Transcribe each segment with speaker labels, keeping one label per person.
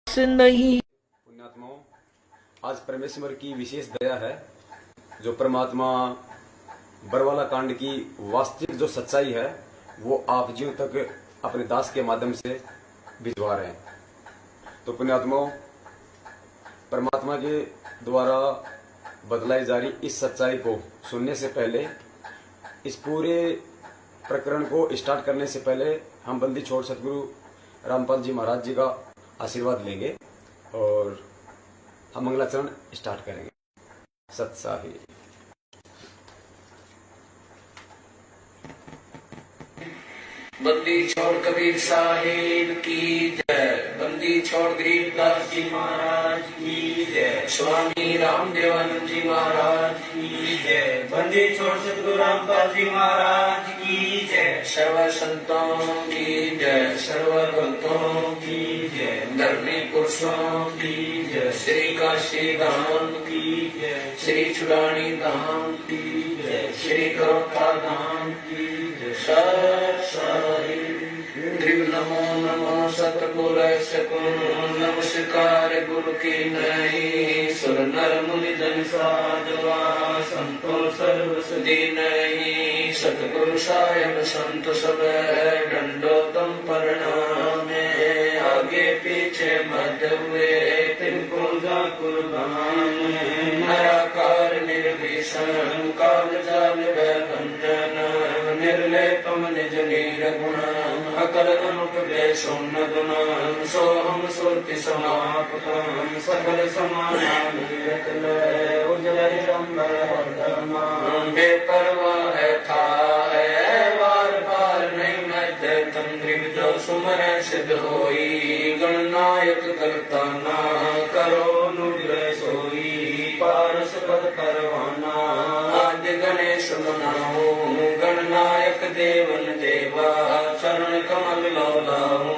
Speaker 1: नहीं।
Speaker 2: पुण्यात्माओं, आज परमेश्वर की विशेष दया है जो परमात्मा बरवाला कांड की वास्तविक जो सच्चाई है वो आप जीव तक अपने दास के माध्यम से भिजवा रहे हैं। तो पुण्यात्माओं, परमात्मा के द्वारा बदलाई जा रही इस सच्चाई को सुनने से पहले, इस पूरे प्रकरण को स्टार्ट करने से पहले हम बंदी छोड़ सतगुरु रामपाल जी महाराज जी का आशीर्वाद लेंगे और हम मंगलाचरण स्टार्ट करेंगे। सत्साही।
Speaker 3: बंदी छोड़ कबीर साहिब की जय। बंदी छोड़ गरीबदास जी महाराज की जय। स्वामी रामदेवानंद जी महाराज की जय। बंदी छोड़ सतगुरु रामपाल जी महाराज की जय। सर्व संतों की जय, सर्व भक्तों की जय, धर्मी पुरुषों की जय, श्री काशी धाम की जय, श्री चुड़ानी धाम की जय, श्री करोटा धाम की जय। नमो नमो सतगुर सकुन नमस्कार गुरु की नहीं। सुर नर मुनि जन साधवा संतो सर्व सुधी नहीं। सतगुरु साहेब संत सब दंडोतम प्रणाम। आगे पीछे मध्य हुए तिनको जा कुर्बान। निराकार निर्विषण काल जाल भंजन। निर्लेपम निज निर्गुण अकल अनुप सोन गुण। सोहम सुरति समापतम सकल समाना उजल बेपरवाह है था है बार बार नहीं मध्य तंद्रिव जो सुमर सिद्ध होई। गणनायक करता ना करो नुग्रह सोई। पारस पद करवाना आदि गणेश मनाओ। गणनायक देवन देवा चरण कमल लौलाओ।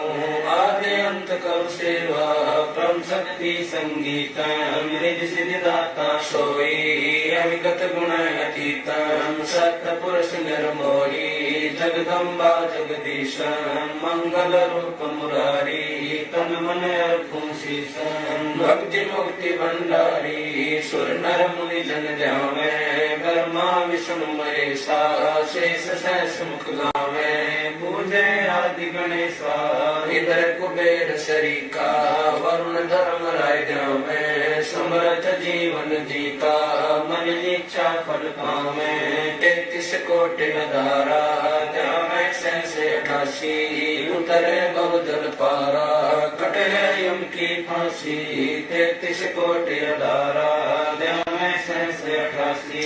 Speaker 3: आदि अंत कर सेवा परम शक्ति संगीत। मृद सिद्धिदाता सोई अविगत गुण अतीतम। सत्य पुरुष निर्मोही जगदम्बा जगदीश। मंगल रूप मुरारी तन मन अर्पण शीश। भक्ति मुक्ति भंडारी सुर नर मुनि जन ध्यावे। ब्रह्मा विष्णु महेशा शेष सहस मुख गावे। पूजे आदि गणेशा इधर कुबेर शरीका। वरुण धर्म राय ध्यावे। समर्थ जीवन जीता मन इच्छा फल पावे। 33 कोटि धारा ध्यावे सहस 88। उतरे बहुजल पारा कटे यम की फांसी। 33 कोटि धारा ध्यावे सहस 88।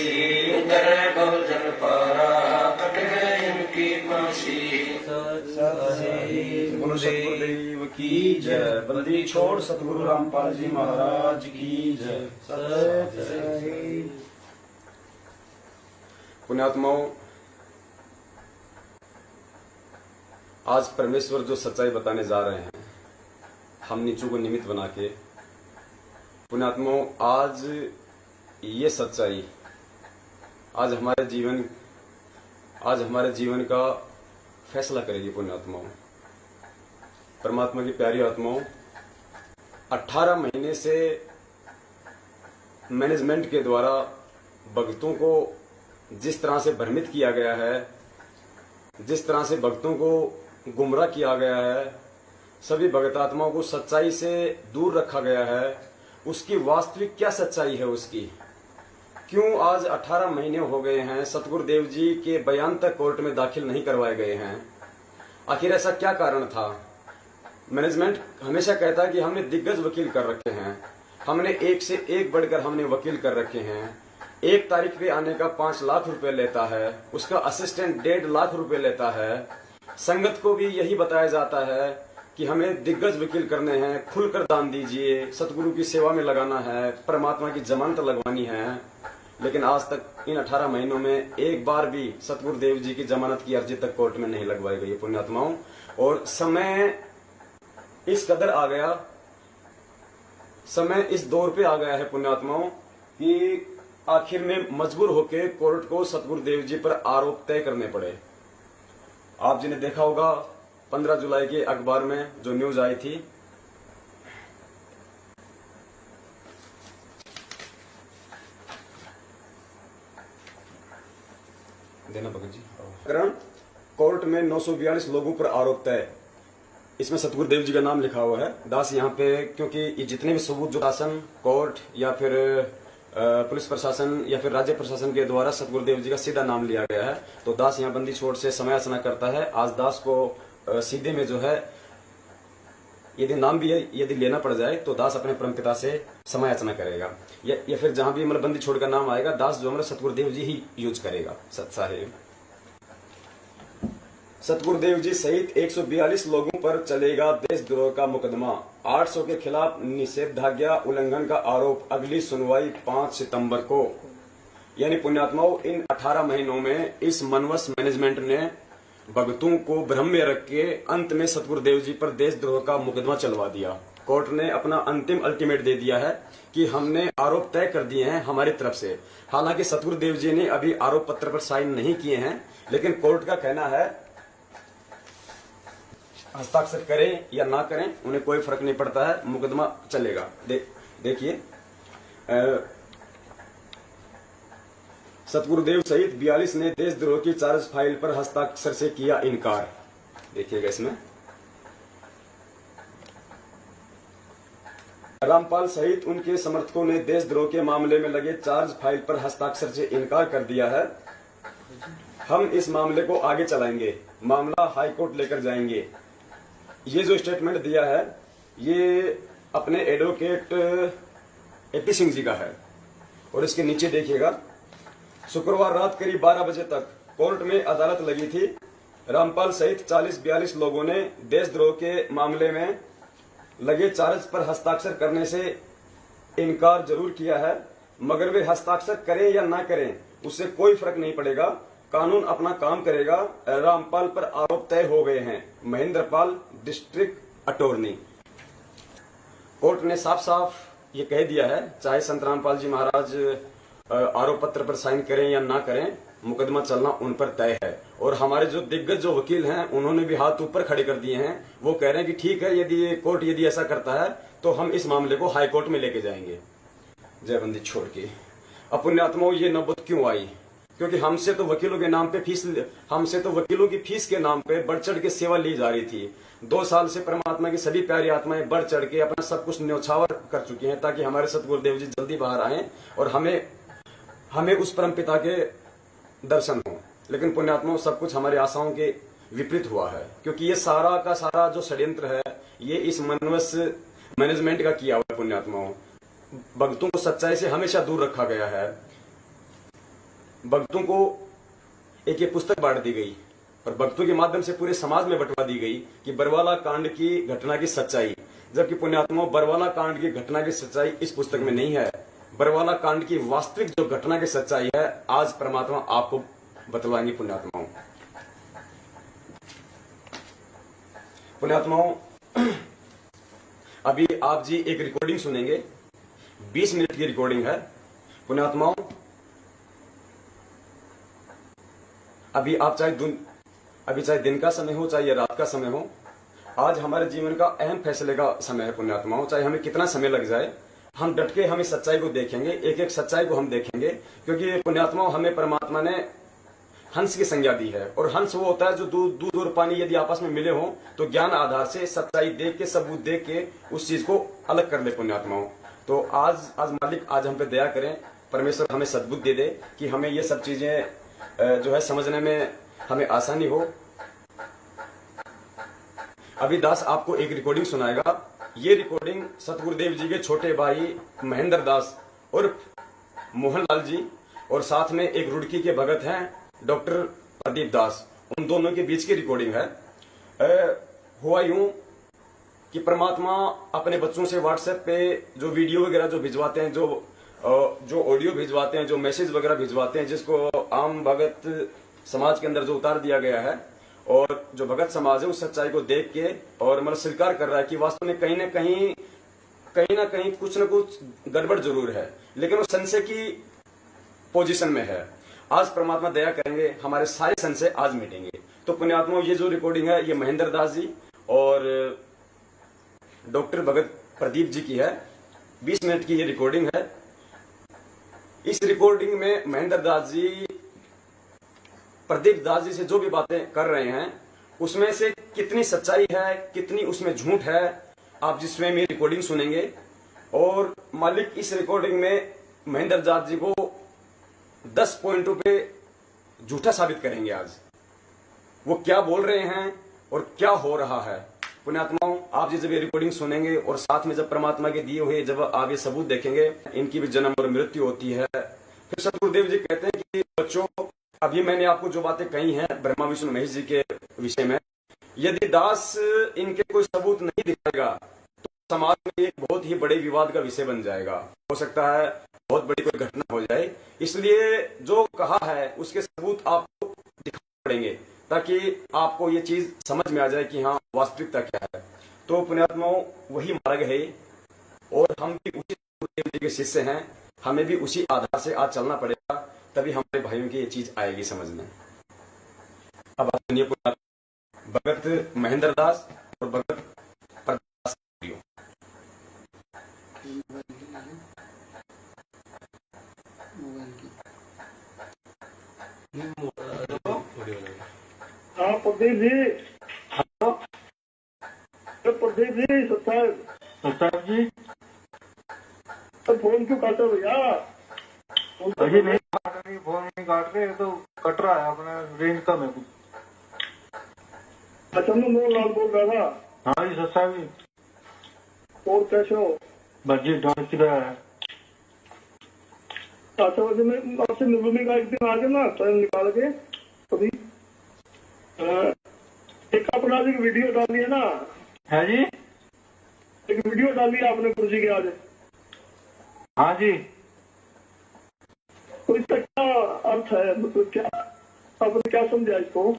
Speaker 3: उतरे बहुजल पारा कटे यम की फांसी।
Speaker 2: सतगुरुदेव की जय। बंदी छोड़ सतगुरु रामपाल जी महाराज की जय। पुण्यात्माओं, आज परमेश्वर जो सच्चाई बताने जा रहे हैं हम नीचों को निमित्त बना के। पुण्यात्माओं, आज ये सच्चाई आज हमारे जीवन का फैसला करेगी। पुण्यात्माओं, परमात्मा की प्यारी आत्माओं, 18 महीने से मैनेजमेंट के द्वारा भक्तों को जिस तरह से भ्रमित किया गया है, जिस तरह से भक्तों को गुमराह किया गया है, सभी भक्तात्माओं को सच्चाई से दूर रखा गया है, उसकी वास्तविक क्या सच्चाई है उसकी? क्यों आज 18 महीने हो गए हैं सतगुरुदेव जी के बयान तक कोर्ट में दाखिल नहीं करवाए गए हैं? आखिर ऐसा क्या कारण था? मैनेजमेंट हमेशा कहता है कि हमने दिग्गज वकील कर रखे हैं, हमने एक से एक बढ़कर हमने वकील कर रखे हैं। 1 तारीख पे आने का 5 लाख रुपए लेता है, उसका असिस्टेंट 1.5 लाख रुपए लेता है। संगत को भी यही बताया जाता है कि हमें दिग्गज वकील करने हैं, खुलकर दान दीजिए, सतगुरु की सेवा में लगाना है, परमात्मा की जमानत लगवानी है। लेकिन आज तक इन 18 महीनों में एक बार भी सतगुरुदेव जी की जमानत की अर्जी तक कोर्ट में नहीं लगवाई गई पुण्यात्माओं। और समय इस कदर आ गया, समय इस दौर पे आ गया है पुण्यात्माओं कि आखिर में मजबूर होकर कोर्ट को सतगुरुदेव जी पर आरोप तय करने पड़े। आप जी ने देखा होगा 15 जुलाई के अखबार में जो न्यूज आई थी देना भगत जी। प्रकरण कोर्ट में 942 लोगों पर आरोप तय। इसमें सतगुरुदेव जी का नाम लिखा हुआ है। दास यहाँ पे, क्योंकि ये जितने भी सबूत जो शासन, कोर्ट या फिर पुलिस प्रशासन या फिर राज्य प्रशासन के द्वारा सतगुरुदेव जी का सीधा नाम लिया गया है, तो दास यहाँ बंदी छोड़ से समय याचना करता है। आज दास को सीधे में जो है, यदि नाम भी यदि लेना पड़ जाए तो दास अपने परमपिता से समय याचना करेगा, या फिर जहां भी मतलब बंदी छोड़ का नाम आएगा, दास जो हमारे सतगुरुदेव जी ही यूज करेगा। सत्साहेब सतगुरुदेव जी सहित 142 लोगों पर चलेगा देशद्रोह का मुकदमा। 800 के खिलाफ निषेधाज्ञा उल्लंघन का आरोप। अगली सुनवाई 5 सितंबर को। यानी पुण्यात्माओं, इन 18 महीनों में इस मनवस मैनेजमेंट ने भक्तों को भ्रम में रख के अंत में सतगुरुदेव जी पर देशद्रोह का मुकदमा चलवा दिया। कोर्ट ने अपना अंतिम अल्टीमेट दे दिया है कि हमने आरोप तय कर दिए हैं हमारी तरफ से। हालांकि सतगुरुदेव जी ने अभी आरोप पत्र पर साइन नहीं किए हैं, लेकिन कोर्ट का कहना है हस्ताक्षर करें या ना करें उन्हें कोई फर्क नहीं पड़ता है, मुकदमा चलेगा। देखिए, सतगुरुदेव सहित 42 ने देशद्रोह की चार्ज फाइल पर हस्ताक्षर से किया इनकार। देखिएगा इसमें रामपाल सहित उनके समर्थकों ने देशद्रोह के मामले में लगे चार्ज फाइल पर हस्ताक्षर से इनकार कर दिया है। हम इस मामले को आगे चलाएंगे, मामला हाईकोर्ट लेकर जाएंगे। ये जो स्टेटमेंट दिया है ये अपने एडवोकेट एपी सिंह जी का है। और इसके नीचे देखिएगा, शुक्रवार रात करीब 12 बजे तक कोर्ट में अदालत लगी थी। रामपाल सहित 40-42 लोगों ने देशद्रोह के मामले में लगे चार्ज पर हस्ताक्षर करने से इनकार जरूर किया है, मगर वे हस्ताक्षर करें या ना करें उससे कोई फर्क नहीं पड़ेगा, कानून अपना काम करेगा। रामपाल पर आरोप तय हो गए हैं। Mahendrapal, district attorney. कोर्ट ने साफ साफ ये कह दिया है, चाहे संत रामपाल जी महाराज आरोप पत्र पर साइन करें या ना करें, मुकदमा चलना उन पर तय है। और हमारे जो दिग्गज जो वकील हैं उन्होंने भी हाथ ऊपर खड़े कर दिए हैं। वो कह रहे हैं कि ठीक है, यदि कोर्ट यदि ऐसा करता है तो हम इस मामले को हाई कोर्ट में लेके जाएंगे। जयबंदी छोड़ के। अब पुण्यात्माओं, ये नौबत क्यों आई? क्योंकि हमसे तो वकीलों के नाम पे हमसे तो वकीलों की फीस के नाम पे बढ़ चढ़ के सेवा ली जा रही थी। 2 साल से परमात्मा की सभी प्यारी आत्माएं बढ़ चढ़ के अपना सब कुछ न्यौछावर कर चुकी हैं ताकि हमारे सतगुरुदेव जी जल्दी बाहर आए और हमें उस परम पिता के दर्शन हो। लेकिन पुण्यात्माओं, सब कुछ हमारी आशाओं के विपरीत हुआ है, क्योंकि ये सारा का सारा जो षड्यंत्र है ये इस मनवस मैनेजमेंट का किया हुआ है। पुण्यात्माओं, भक्तों को सच्चाई से हमेशा दूर रखा गया है। भक्तों को एक पुस्तक बांट दी गई और भक्तों के माध्यम से पूरे समाज में बंटवा दी गई कि बरवाला कांड की घटना की सच्चाई, जबकि पुण्यात्माओं बरवाला कांड की घटना की सच्चाई इस पुस्तक में नहीं है। बरवाला कांड की वास्तविक जो घटना की सच्चाई है आज परमात्मा आपको बतलाएंगे। पुण्यात्माओं, अभी आप जी एक रिकॉर्डिंग सुनेंगे, 20 मिनट की रिकॉर्डिंग है। पुण्यात्माओं, अभी चाहे दिन का समय हो चाहे रात का समय हो, आज हमारे जीवन का अहम फैसले का समय है। पुण्यात्माओं, चाहे हमें कितना समय लग जाए, हम डट के हम इस सच्चाई को देखेंगे, एक एक सच्चाई को हम देखेंगे। क्योंकि पुण्यात्माओं, हमें परमात्मा ने हंस की संज्ञा दी है और हंस वो होता है जो दूध और पानी यदि आपस में मिले हों तो ज्ञान आधार से सच्चाई देख के, सबूत देख के उस चीज को अलग कर ले। पुण्यात्माओं, तो आज मालिक आज हम पे दया करें, परमेश्वर हमें सद्बुद्धि दे दे कि हमें ये सब चीजें जो है समझने में हमें आसानी हो। अभी दास आपको एक रिकॉर्डिंग सुनाएगा। ये रिकॉर्डिंग सतगुरुदेव जी के छोटे भाई महेंद्र दास उर्फ मोहनलाल जी और साथ में एक रुड़की के भगत हैं डॉक्टर प्रदीप दास, उन दोनों के बीच की रिकॉर्डिंग है। हुआ यूं कि परमात्मा अपने बच्चों से व्हाट्सएप पे जो वीडियो वगैरह जो भिजवाते हैं, जो ऑडियो भिजवाते हैं, जो मैसेज वगैरह भिजवाते हैं, जिसको आम भगत समाज के अंदर जो उतार दिया गया है, और जो भगत समाज है उस सच्चाई को देख के और मतलब स्वीकार कर रहा है कि वास्तव में कहीं ना कहीं कुछ न कुछ गड़बड़ जरूर है, लेकिन वो संशय की पोजीशन में है। आज परमात्मा दया करेंगे, हमारे सारे संशय आज मिटेंगे। तो पुण्यात्माओं, ये जो रिकॉर्डिंग है ये महेंद्र दास जी और डॉक्टर भगत प्रदीप जी की है। 20 मिनट की ये रिकॉर्डिंग है। इस रिकॉर्डिंग में महेंद्र दास जी प्रदीप दास जी से जो भी बातें कर रहे हैं उसमें से कितनी सच्चाई है, कितनी उसमें झूठ है, आप जिस स्वयं ये रिकॉर्डिंग सुनेंगे। और मालिक इस रिकॉर्डिंग में महेंद्र जाट जी को 10 पॉइंटों पे झूठा साबित करेंगे। आज वो क्या बोल रहे हैं और क्या हो रहा है। पुण्यात्माओं, आप जी जब ये रिकॉर्डिंग सुनेंगे और साथ में जब परमात्मा के दिए हुए जब आप ये सबूत देखेंगे, इनकी भी जन्म और मृत्यु होती है। फिर सतगुरुदेव जी कहते हैं कि बच्चों, अभी मैंने आपको जो बातें कही हैं ब्रह्मा विष्णु महेश जी के विषय में, यदि दास इनके कोई सबूत नहीं दिखाएगा तो समाज में एक बहुत ही बड़े विवाद का विषय बन जाएगा। हो सकता है बहुत बड़ी कोई घटना हो जाए। इसलिए जो कहा है उसके सबूत आपको दिखाने पड़ेंगे ताकि आपको ये चीज समझ में आ जाए कि हाँ वास्तविकता क्या है। तो पुण्यात्माओं, वही मार्ग है और हम भी उसी गुरुदेव जी के शिष्य हैं। हमें भी उसी आधार से आज चलना पड़ेगा, तभी हमारे भाइयों की ये चीज आएगी समझ में। अब आप सुनिए भगत महेंद्र दास और भगत प्रदास।
Speaker 1: हाँ प्रदीप जी, प्रदीप जी, सत्तार जी, तो फोन क्यों काटे भैया?
Speaker 4: अभी नहीं काट रही, फोन नहीं काट रहे, तो कट रहा है अपना, रेंज कम है कुछ।
Speaker 1: अच्छा, मैं मोहनलाल बोल रहा था।
Speaker 4: हाँ जी सत्ता जी,
Speaker 1: और कैसे हो?
Speaker 4: बस जी डांस की रहा है।
Speaker 1: अच्छा, वैसे मैं आपसे मिलूंगी का एक दिन आगे ना टाइम निकाल के कभी। एक अपना एक वीडियो डाली है ना?
Speaker 4: है जी,
Speaker 1: एक वीडियो डाली है आपने गुरु जी के आज।
Speaker 4: हाँ जी,
Speaker 1: तो इसका क्या अर्थ है, मतलब क्या आपने क्या समझा इसको?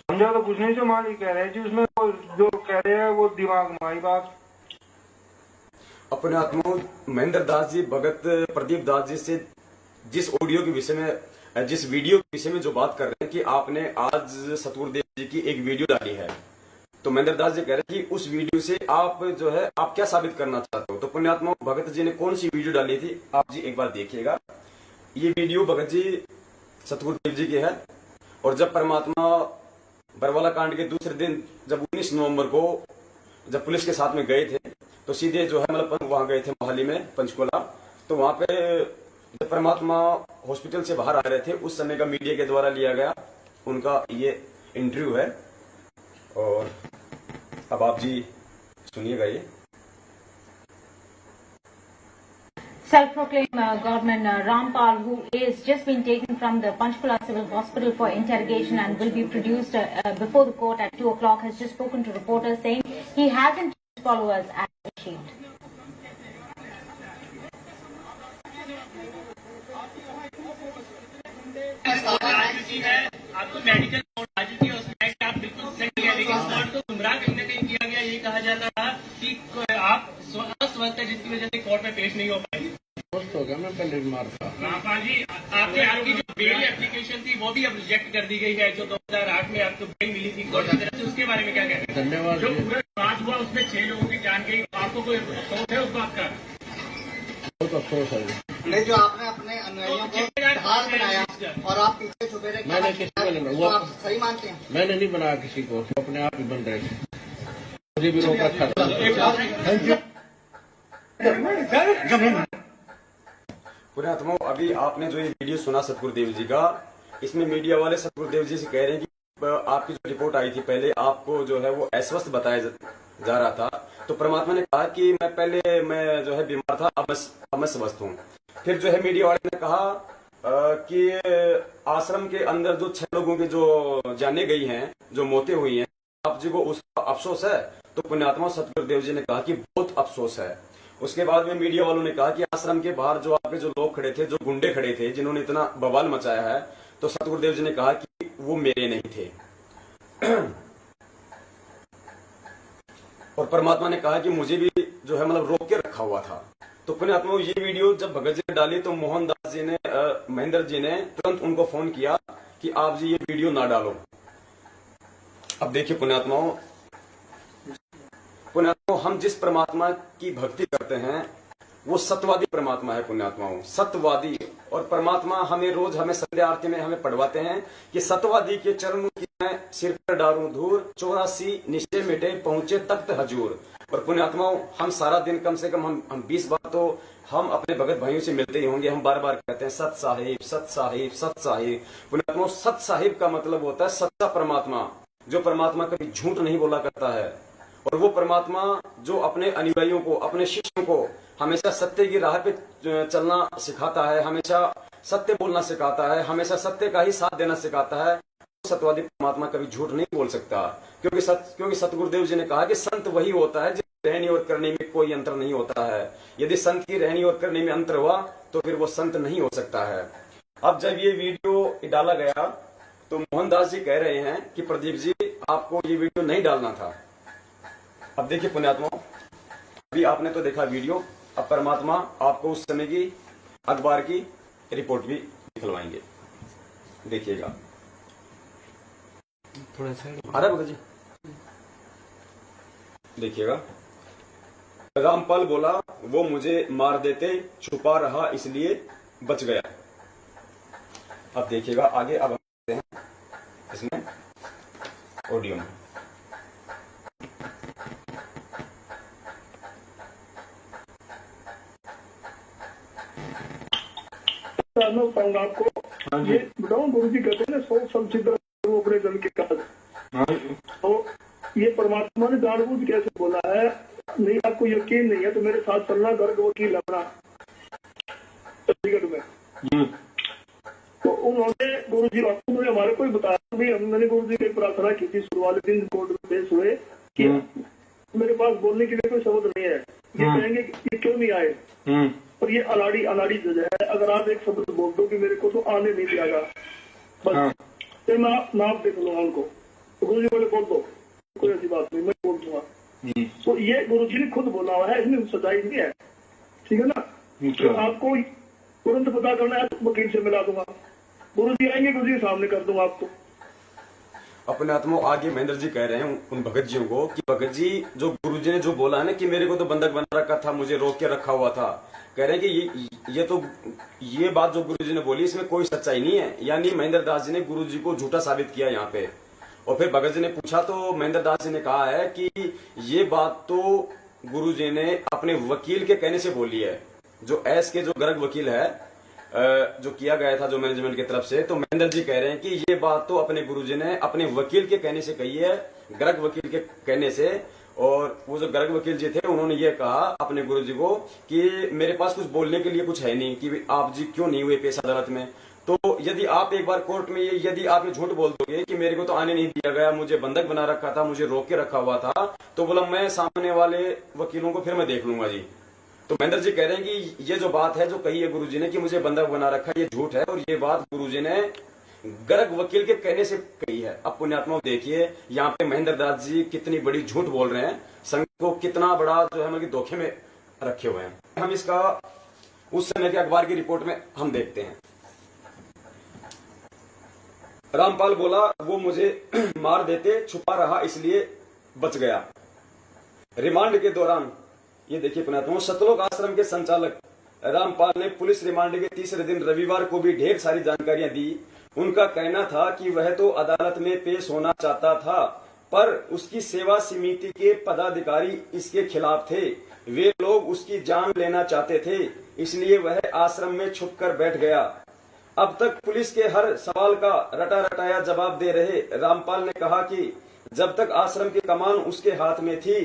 Speaker 4: समझा तो कुछ नहीं, जो मालिक कह रहे हैं जी उसमें वो जो कह रहे हैं वो दिमाग में आई बात।
Speaker 2: अपने आत्मा महेंद्र दास जी भगत प्रदीप दास जी से जिस ऑडियो के विषय में, जिस वीडियो के विषय में जो बात कर रहे हैं कि आपने आज सतगुरुदेव जी की एक वीडियो डाली है, तो महेंद्र दास जी कह रहे हैं कि उस वीडियो से आप जो है आप क्या साबित करना चाहते हो। तो पुण्यात्मा भगत जी ने कौन सी वीडियो डाली थी, आप जी एक बार देखिएगा। ये वीडियो भगत जी सतगुरुदेव जी की है। और जब परमात्मा बरवाला कांड के दूसरे दिन जब 19 नवंबर को जब पुलिस के साथ में गए थे, तो सीधे जो है मतलब वहां गए थे मोहाली में पंचकुला। तो वहां पे जब परमात्मा हॉस्पिटल से बाहर आ रहे थे, उस समय का मीडिया के द्वारा लिया गया उनका ये इंटरव्यू है। और अब आप जी सुनिएगा ये।
Speaker 5: Self-proclaimed Godman Rampal, who is just been taken from the Panchkula Civil Hospital for interrogation and will be produced before the court at 2 o'clock, has just spoken to reporters saying he hasn't his followers as achieved.
Speaker 6: आपको medical राजनीति और stat आप बिल्कुल सही है, लेकिन court को गुमराह कहीं न कहीं किया गया। ये कहा जाता था कि आप अस्वस्थ है जिसकी वजह से कोर्ट में पेश नहीं हो पाए।
Speaker 7: हो गया, मैं पहले बीमार था।
Speaker 6: रामपाल जी, आपकी जो बेल एप्लीकेशन थी वो भी अब रिजेक्ट कर दी गई है, जो 2008 में आपको बेल मिली थी कोर्ट की तरफ से, उसके बारे में क्या कहते हैं?
Speaker 7: धन्यवाद।
Speaker 6: जो पूरा जांच हुआ उसमें 6 लोगों की जान गई, आपको कोई अफसोस है उस बात का?
Speaker 7: बहुत अफसोस है।
Speaker 8: नहीं, जो आपने अपने अनुयायियों को ढाल बनाया और आप पीछे छुपे रहे,
Speaker 7: मैंने किसी को नहीं बनाया,
Speaker 8: आप सही मानते हैं? मैंने
Speaker 7: नहीं बनाया किसी को, वो अपने आप ही बन रहे थे, मुझे भी रोक रखा था।
Speaker 2: पुण्यात्मा, अभी आपने जो ये वीडियो सुना सतगुरुदेव जी का, इसमें मीडिया वाले सतगुरुदेव जी से कह रहे हैं कि आपकी जो रिपोर्ट आई थी पहले आपको जो है वो अस्वस्थ बताया जा रहा था। तो परमात्मा ने कहा कि मैं जो है बीमार था, अब मैं स्वस्थ हूँ। फिर जो है मीडिया वाले ने कहा कि आश्रम के अंदर जो 6 लोगों की जो जाने गई हैं, जो मौतें हुई हैं, आप जी को उसका अफसोस है। तो पुण्यात्मा सतगुरुदेव जी ने कहा कि बहुत अफसोस है। उसके बाद में मीडिया वालों ने कहा कि आश्रम के बाहर जो आपके जो लोग खड़े थे, जो गुंडे खड़े थे, जिन्होंने इतना बवाल मचाया है, तो सतगुरुदेव जी ने कहा कि वो मेरे नहीं थे। और परमात्मा ने कहा कि मुझे भी जो है मतलब रोक के रखा हुआ था। तो पुण्यात्मा, ये वीडियो जब भगत जी ने डाली तो मोहनदास जी ने महेंद्र जी ने तुरंत उनको फोन किया कि आप जी ये वीडियो ना डालो। अब देखिए पुण्यात्माओं, हम जिस परमात्मा की भक्ति करते हैं वो सत्यवादी परमात्मा है। पुण्यात्माओं, सत्यवादी और परमात्मा हमें संध्या आरती में हमें पढ़वाते हैं कि सतवादी के चरणों की मैं सिर पर डारूं धूल, 84 निश्चय मिटे पहुंचे तख्त हजूर। और पुण्यात्माओं, हम सारा दिन कम से कम हम 20 बार तो हम अपने भगत भाइयों से मिलते ही होंगे। हम बार बार कहते हैं सत साहिब, सत साहिब, सत साहिब। पुण्यात्माओं, सत साहिब का मतलब होता है सच्चा परमात्मा, जो परमात्मा कभी झूठ नहीं बोला करता है। और वो परमात्मा जो अपने अनुयायियों को, अपने शिष्यों को हमेशा सत्य की राह पे चलना सिखाता है, हमेशा सत्य बोलना सिखाता है, हमेशा सत्य का ही साथ देना सिखाता है। सत्यवादी परमात्मा कभी झूठ नहीं बोल सकता, क्योंकि सतगुरुदेव जी ने कहा कि संत वही होता है जिसके रहने और करने में कोई अंतर नहीं होता है। यदि संत की रहने और करने में अंतर हुआ तो फिर वो संत नहीं हो सकता है। अब जब ये वीडियो डाला गया तो मोहनदास जी कह रहे हैं कि प्रदीप जी, आपको ये वीडियो नहीं डालना था। अब देखिए पुण्यात्माओं, अभी आपने तो देखा वीडियो, अब परमात्मा आपको उस समय की अखबार की रिपोर्ट भी दिखलवाएंगे, देखिएगा।
Speaker 4: थोड़ा साइड
Speaker 2: अरे भगत जी देखिएगा। रामपाल बोला वो मुझे मार देते, छुपा रहा इसलिए बच गया। अब देखिएगा आगे, अब हम हैं इसमें ऑडियो में।
Speaker 1: मैं बताऊंगा आपको, ये बताऊं, गुरु जी कहते हैं ना 100 संसिद्ध अपने दल के काज। तो ये परमात्मा ने जानबूझ कैसे बोला है, नहीं आपको यकीन नहीं है तो मेरे साथ चलना, गर्ग वकील अपना चंडीगढ़ में। तो उन्होंने गुरु जी उन्होंने हमारे को बताया भी, हमने गुरु जी की प्रार्थना की थी शुरू वाले दिन कोर्ट में पेश हुए कि मेरे पास बोलने के लिए कोई शब्द नहीं है, ये कहेंगे कि ये क्यों नहीं आए। और ये अनाड़ी जगह है, अगर आप एक शब्द बोल दो कि मेरे को तो आने नहीं दिया बस, फिर मैं नाप देख लूंगा उनको। तो गुरु जी बोले बोल दो, कोई ऐसी बात नहीं, मैं बोल दूंगा। तो ये गुरु जी ने खुद बोला हुआ है, इसमें सच्चाई नहीं है, ठीक है ना। तो आपको तुरंत पता करना है तो वकील से मिला दूंगा, गुरु जी आएंगे, गुरु जी के सामने कर दूंगा आपको।
Speaker 2: अपने आत्मा आगे महेंद्र जी कह रहे हैं उन भगत जियों को कि भगत जी, जो गुरु जी ने जो बोला है ना कि मेरे को तो बंधक बना रखा था, मुझे रोक के रखा हुआ था, कह रहे हैं कि ये बात जो गुरु जी ने बोली इसमें कोई सच्चाई नहीं है। यानी महेंद्र दास जी ने गुरु जी को झूठा साबित किया यहाँ पे। और फिर भगत जी ने पूछा तो महेंद्र दास जी ने कहा है कि ये बात तो गुरु जी ने अपने वकील के कहने से बोली है, जो एस के जो गर्ग वकील है जो किया गया था जो मैनेजमेंट की तरफ से। तो महेंद्र जी कह रहे हैं कि ये बात तो अपने गुरुजी ने अपने वकील के कहने से कही है, गर्ग वकील के कहने से। और वो जो गर्ग वकील जी थे उन्होंने ये कहा अपने गुरुजी को कि मेरे पास कुछ बोलने के लिए कुछ है नहीं, कि आप जी क्यों नहीं हुए पेश अदालत में। तो यदि आप एक बार कोर्ट में यदि आप ये झूठ बोल दोगे कि मेरे को तो आने नहीं दिया गया, मुझे बंधक बना रखा था, मुझे रोक के रखा हुआ था, तो बोला मैं सामने वाले वकीलों को फिर मैं देख लूंगा जी। तो महेंद्र जी कह रहे हैं कि ये जो बात है जो कही है गुरुजी ने कि मुझे बंधक बना रखा, ये झूठ है। और ये बात गुरुजी ने गर्ग वकील के कहने से कही है। अब पुण्यात्मा देखिए यहाँ पे महेंद्र दास जी कितनी बड़ी झूठ बोल रहे हैं, संघ को कितना बड़ा जो है मतलब धोखे में रखे हुए हैं। हम इसका उस समय के अखबार की रिपोर्ट में हम देखते हैं। रामपाल बोला वो मुझे मार देते, छुपा रहा इसलिए बच गया। रिमांड के दौरान ये देखिए पुण्यात्मा, सतलोक आश्रम के संचालक रामपाल ने पुलिस रिमांड के तीसरे दिन रविवार को भी ढेर सारी जानकारियां दी। उनका कहना था कि वह तो अदालत में पेश होना चाहता था, पर उसकी सेवा समिति के पदाधिकारी इसके खिलाफ थे। वे लोग उसकी जान लेना चाहते थे, इसलिए वह आश्रम में छुपकर बैठ गया। अब तक पुलिस के हर सवाल का रटा रटाया जवाब दे रहे रामपाल ने कहा कि जब तक आश्रम की कमान उसके हाथ में थी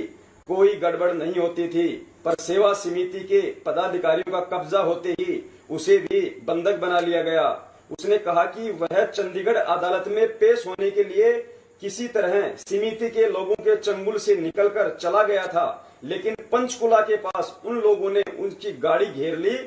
Speaker 2: कोई गड़बड़ नहीं होती थी, पर सेवा समिति के पदाधिकारियों का कब्जा होते ही उसे भी बंधक बना लिया गया। उसने कहा कि वह चंडीगढ़ अदालत में पेश होने के लिए किसी तरह समिति के लोगों के चंगुल से निकलकर चला गया था, लेकिन पंचकुला के पास उन लोगों ने उनकी गाड़ी घेर ली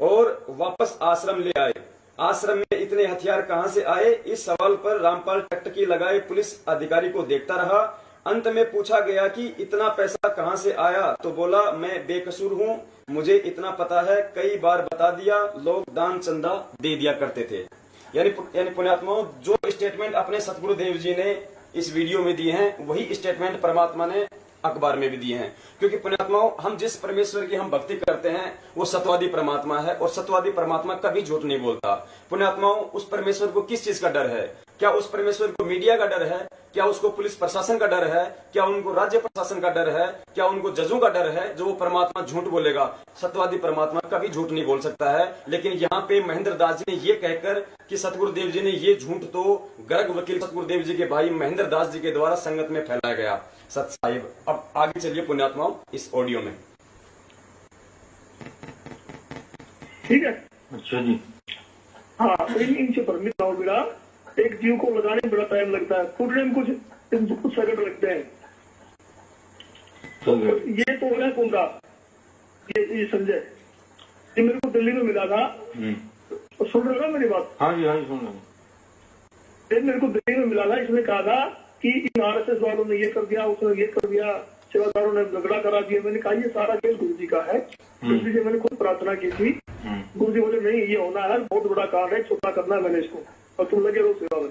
Speaker 2: और वापस आश्रम ले आए। आश्रम में इतने हथियार कहां से आए, इस सवाल पर रामपाल टकटकी लगाए पुलिस अधिकारी को देखता रहा। अंत में पूछा गया कि इतना पैसा कहां से आया, तो बोला मैं बेकसूर हूं, मुझे इतना पता है, कई बार बता दिया, लोग दान चंदा दे दिया करते थे। यानी पुण्यात्माओं, जो स्टेटमेंट अपने सतगुरुदेव जी ने इस वीडियो में दिए हैं वही स्टेटमेंट परमात्मा ने अखबार में भी दिए हैं। क्योंकि पुण्यात्माओं, हम जिस परमेश्वर की हम भक्ति करते हैं वो सत्यवादी परमात्मा है, और सत्यवादी परमात्मा कभी झूठ नहीं बोलता। पुण्यात्माओं, उस परमेश्वर को किस चीज का डर है? क्या उस परमेश्वर को मीडिया का डर है? क्या उसको पुलिस प्रशासन का डर है? क्या उनको राज्य प्रशासन का डर है? क्या उनको जजों का डर है जो वो परमात्मा झूठ बोलेगा? सत्यवादी परमात्मा कभी झूठ नहीं बोल सकता है। लेकिन यहाँ पे महेंद्र दास जी ने ये कहकर कि सतगुरुदेव जी ने ये झूठ तो गर्ग वकील सतगुरुदेव जी के भाई महेंद्र दास जी के द्वारा संगत में फैलाया गया। सत साहिब, अब आगे चलिए पुण्यात्माओं इस ऑडियो में।
Speaker 1: ठीक है।
Speaker 4: अच्छा जी।
Speaker 1: हाँ, इनसे भ्रमित हो बिना एक जीव को लगाने में बड़ा टाइम लगता है, फूटने में कुछ सेकंड लगते हैं। तो ये तो है कुंडा, ये संजय, ये मेरे को दिल्ली में मिला था। तो सुन रहे हो ना मेरी बात?
Speaker 4: हाँ जी, हाँ जी, सुन रहे हैं।
Speaker 1: ये मेरे को दिल्ली में मिला था, इसने कहा था कि इन RSS वालों ने ये कर दिया, उसने ये कर दिया, सेवादारों ने झगड़ा करा दिया। मैंने कहा ये सारा खेल गुरु जी का है। गुरु जी से मैंने खुद प्रार्थना की थी। गुरु जी बोले नहीं, ये होना है, बहुत बड़ा कांड है, छोटा करना है मैंने इसको, और तुम लगे रहो सेवा में।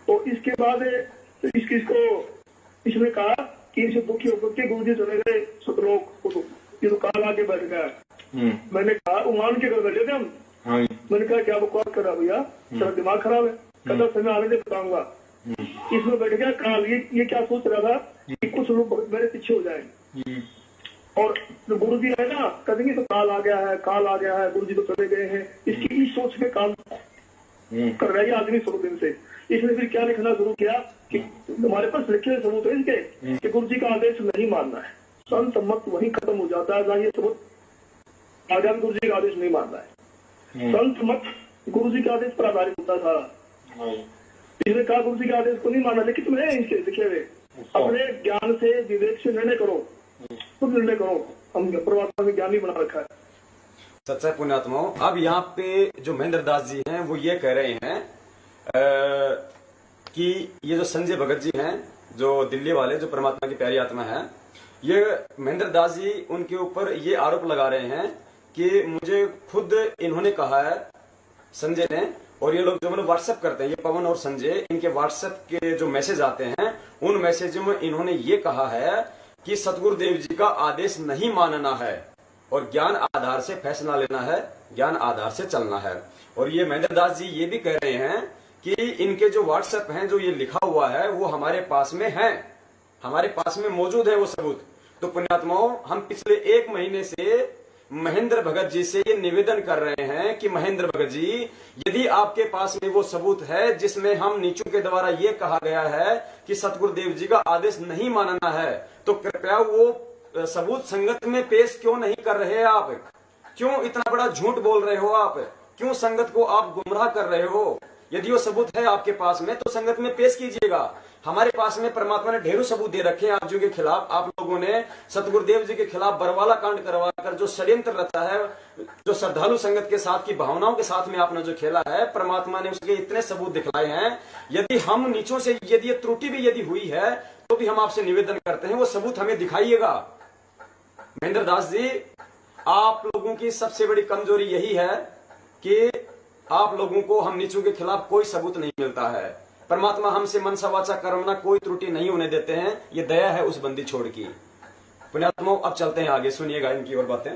Speaker 1: तो इसके बाद इसने कहा कि इनसे दुखी होकर के गुरु जी चले गए सतलोक, ये तो काल आके बैठ गया। मैंने कहा मान के घर बैठे थे हम। मैंने कहा क्या बकवास करा भैया, तेरा दिमाग खराब है, कल समय आने दे बताऊंगा। इसमें बैठ गया काल। ये क्या सोच रहा था कि कुछ लोग मेरे पीछे हो जाए, और जो गुरु जी है ना, कहेंगे तो काल आ गया है, काल आ गया है, गुरु जी तो चले गए हैं। इसकी इस सोच में काम कर रहा है आदमी शुरू दिन से। इसने फिर क्या लिखना शुरू किया कि हमारे पास लिखे हुए सबूत है इसके कि गुरु जी का आदेश नहीं मानना है। संत मत वहीं खत्म हो जाता है जहाँ ये सबूत आगे गुरु जी का आदेश नहीं मानना है। संत मत गुरु जी के आदेश पर आधारित होता है सारा। इसने कहा गुरु जी के आदेश को नहीं मानना, लेकिन तुम्हें इनके लिखे हुए अपने ज्ञान से विवेक से निर्णय करो, खुद निर्णय करो। हम परमात्मा में ज्ञानी बना रखा है।
Speaker 2: सच्चा पुण्यात्माओं, अब यहाँ पे जो महेंद्र दास जी हैं वो ये कह रहे हैं कि ये जो संजय भगत जी हैं, जो दिल्ली वाले, जो परमात्मा की प्यारी आत्मा है, ये महेंद्र दास जी उनके ऊपर ये आरोप लगा रहे हैं कि मुझे खुद इन्होंने कहा है, संजय ने, और ये लोग जो मतलब व्हाट्सएप करते हैं, ये पवन और संजय, इनके व्हाट्सएप के जो मैसेज आते हैं उन मैसेजों में इन्होंने ये कहा है कि सतगुरुदेव जी का आदेश नहीं मानना है और ज्ञान आधार से फैसला लेना है, ज्ञान आधार से चलना है। और ये महेंद्र दास जी ये भी कह रहे हैं कि इनके जो व्हाट्सएप हैं, जो ये लिखा हुआ है, वो हमारे पास में है, हमारे पास में मौजूद है वो सबूत। तो पुण्यात्माओं, हम पिछले 1 महीने से महेंद्र भगत जी से ये निवेदन कर रहे हैं कि महेंद्र भगत जी, यदि आपके पास में वो सबूत है जिसमें हम नीचों के द्वारा ये कहा गया है कि सतगुरुदेव जी का आदेश नहीं मानना है, तो कृपया वो सबूत संगत में पेश क्यों नहीं कर रहे आप? क्यों इतना बड़ा झूठ बोल रहे हो आप? क्यों संगत को आप गुमराह कर रहे हो? यदि वो सबूत है आपके पास में तो संगत में पेश कीजिएगा। हमारे पास में परमात्मा ने ढेरों सबूत दे रखे हैं आप जी के खिलाफ। आप लोगों ने सतगुरुदेव जी के खिलाफ बरवाला कांड करवाकर जो षड्यंत्र रचा है, जो श्रद्धालु संगत के साथ की भावनाओं के साथ में आपने जो खेला है, परमात्मा ने उसके इतने सबूत दिखलाए हैं। यदि हम नीचों से यदि त्रुटि भी यदि हुई है तो भी हम आपसे निवेदन करते हैं वो सबूत हमें दिखाइएगा। महेंद्र दास जी, आप लोगों की सबसे बड़ी कमजोरी यही है कि आप लोगों को हम नीचों के खिलाफ कोई सबूत नहीं मिलता है। परमात्मा हमसे मनसा वाचा कर्मणा कोई त्रुटि नहीं होने देते हैं। ये दया है उस बंदी छोड़ की। पुण्यात्माओं, अब चलते हैं आगे, सुनिएगा इनकी और बातें।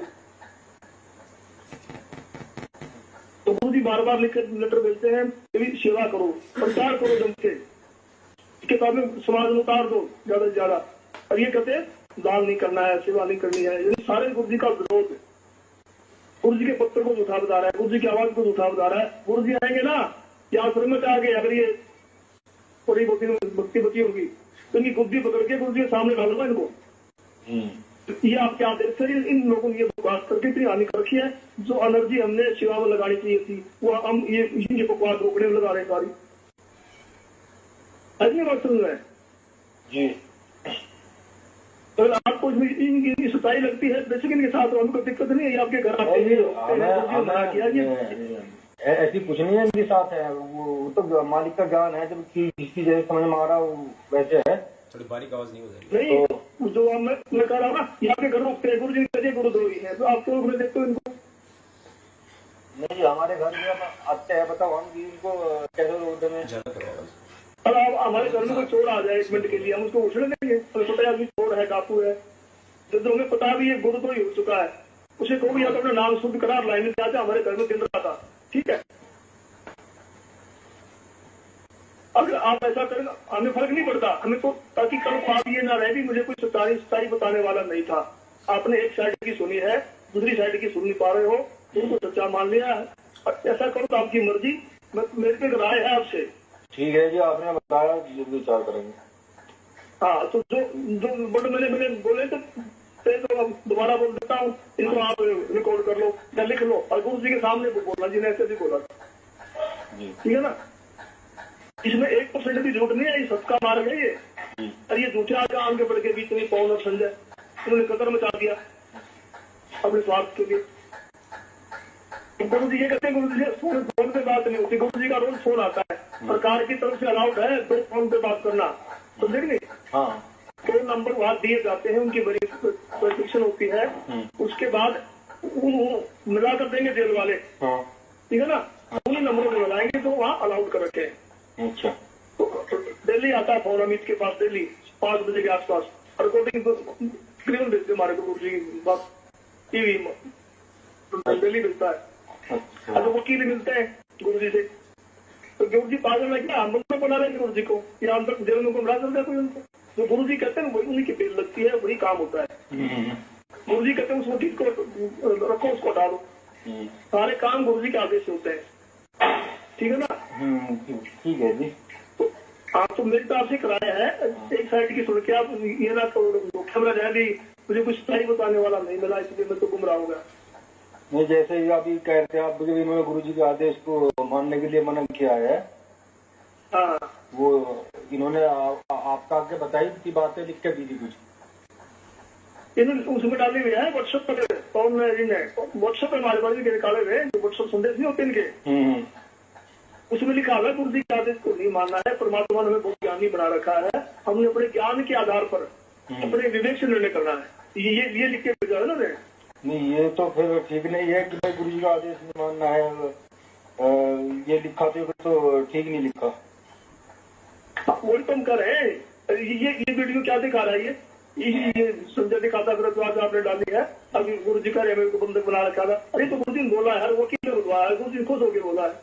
Speaker 1: तो गुरु जी बार बार लेटर भेजते हैं, सेवा करो, प्रचार करो, जम के किताबें समाज में उतार दो ज्यादा से ज्यादा। और ये कहते हैं दान नहीं करना है, सेवा नहीं करनी है। ये सारे गुरु जी का विरोध है। गुरु जी के पत्र को झूठा बता रहा है, गुरु जी की आवाज को झूठा बता रहा है। गुरु जी आएंगे ना, या आश्रम में आगे, अगर ये थोड़ी बहुत भक्ति बची होगी तो इनकी बुद्धि पकड़ के गुरु जी के सामने डालूंगा इनको। ये आपके आदेश से इन लोगों ने ये बकवास करके इतनी हानि कर रखी है। जो एनर्जी हमने सेवा में लगानी चाहिए थी वो हम ये बकवास रोकने में लगा रहे हैं सारी। ऐसी बात सुन रहे हैं जी। अगर आपको इनकी सच्चाई लगती है बेशक इनके साथ हमको दिक्कत नहीं है। ये आपके घर
Speaker 4: ऐसी कुछ नहीं है, इनके साथ है। वो तो मालिक का ज्ञान है, जब जिसकी जैसे समझ में आ रहा वो वैसे है।
Speaker 2: थोड़ी बारीक आवाज नहीं हो जाएगी।
Speaker 1: नहीं तो जो मैं कह रहा हूँ ना, यहाँ के घर रोकते हैं, गुरु जी कहे गुरुद्रोही है, तो आप क्यों देखते हो इनको?
Speaker 4: नहीं, हमारे घर में आते हैं, बताओ हम इनको कैसे रोकते हैं?
Speaker 1: अब आप हमारे घर में कोई चोर आ जाए 1 मिनट के लिए, हम उसको उछल देंगे? हमें पता है आदमी चोर है, डाकू है, जब हमें पता भी ये गुरुद्रोही हो चुका है, उसे को भी अपना नाम शुद्ध करा, लाइन में आजा, हमारे घर में गिर रहा था, ठीक है? अगर आप ऐसा करें हमें फर्क नहीं पड़ता, हमें तो ताकि कल बात ये ना रहे भी मुझे कोई सच्चाई बताने वाला नहीं था। आपने एक साइड की सुनी है, दूसरी साइड की सुन नहीं पा रहे हो, उनको सच्चा मान लिया है। ऐसा करो तो आपकी मर्जी, मेरे पे राय है आपसे।
Speaker 4: ठीक है जी, आपने बताया, विचार करेंगे।
Speaker 1: हाँ, तो जो बड़े मैंने बोले तो अब दोबारा बोल देता हूँ, इनको आप रिकॉर्ड कर लो या लिख लो और गुरु जी के सामने बोलना जी ने ऐसे भी बोला, ठीक है ना? इसमें 1% भी झूठ नहीं है, ये सबका मार्ग है ये। और ये झूठे आगे आगे बढ़ के बीच में पवन और संजय उन्होंने कतर मचा दिया अपने स्वार्थ के लिए। गुरु जी ये कहते हैं, गुरु जी फोन पे बात नहीं होती, गुरु जी का रोज फोन आता है, सरकार की तरफ से अलाउड है 2 फोन पे बात करना, समझे नहीं?
Speaker 4: हाँ,
Speaker 1: 2 नंबर वहां दिए जाते हैं, उनकी बड़ी प्रोटेक्शन होती है, उसके बाद मिला कर देंगे जेल वाले, ठीक है ना? उन्हीं नंबरों में मिलाएंगे तो वहाँ अलाउड कर रखे हैं।
Speaker 4: अच्छा,
Speaker 1: तो दिल्ली आता है फोन अमित के पास, दिल्ली 5 बजे के आसपास, रिकॉर्डिंग स्क्रीन भेजते हमारे गुरु जी बस टीवी दिल्ली मिलता है। अब वकील मिलते हैं गुरु जी से, तो गुरु जी पागल है क्या? हम लोग बना रहे हैं गुरु जी को, या हम तक जेल में गुमराह कर दिया कोई उनको? जो गुरु जी कहते हैं वही उन्हीं की बेल लगती है, वही काम होता है। गुरु जी कहते हैं उस वकील को रखो, उसको हटा दो, सारे काम गुरु जी के आदेश से होते हैं, ठीक है ना?
Speaker 4: ठीक है जी।
Speaker 1: आप तो मेरी तो आपसे कराया है, एक साइड की सुन के आप ये ना कैमरा जाए भी मुझे कुछ सही बताने वाला नहीं मिला, इसलिए मैं तो गुमराह हो गया।
Speaker 4: नहीं, जैसे ही अभी कह रहे थे आप, इन्होंने गुरु जी के आदेश को मानने के लिए मना किया है।
Speaker 1: हाँ,
Speaker 4: वो इन्होंने आपका आगे बताई थी बातें, लिख के दी थी कुछ?
Speaker 1: इन्होंने उसमें डाले हुए हैं व्हाट्सएप पर, कौन व्हाट्सएप पर हमारे पास भी निकाले हुए जो व्हाट्सएप संदेश नहीं होते इनके, उसमें लिखा हुआ है गुरु जी के आदेश को नहीं मानना है, परमात्मा ने हमें बहुत ज्ञानी बना रखा है, हमने अपने ज्ञान के आधार पर अपने विवेक से निर्णय करना है, ये लिख के भेजा है ना?
Speaker 4: नहीं, ये तो फिर ठीक नहीं है कि भाई गुरु जी का आदेश नहीं मानना है, ये लिखा तो ठीक नहीं लिखा।
Speaker 1: वही तुम कर रहे हैं, ये वीडियो क्या दिखा रहा है? ये संजय दिखाता फिर तो आज आपने डाली है, अभी गुरु जी का रेमे को बंदे बना रखा था। अरे तो गुरु जी ने बोला है, वकील ने बुलवाया है, गुरु जी खुश होकर बोला है,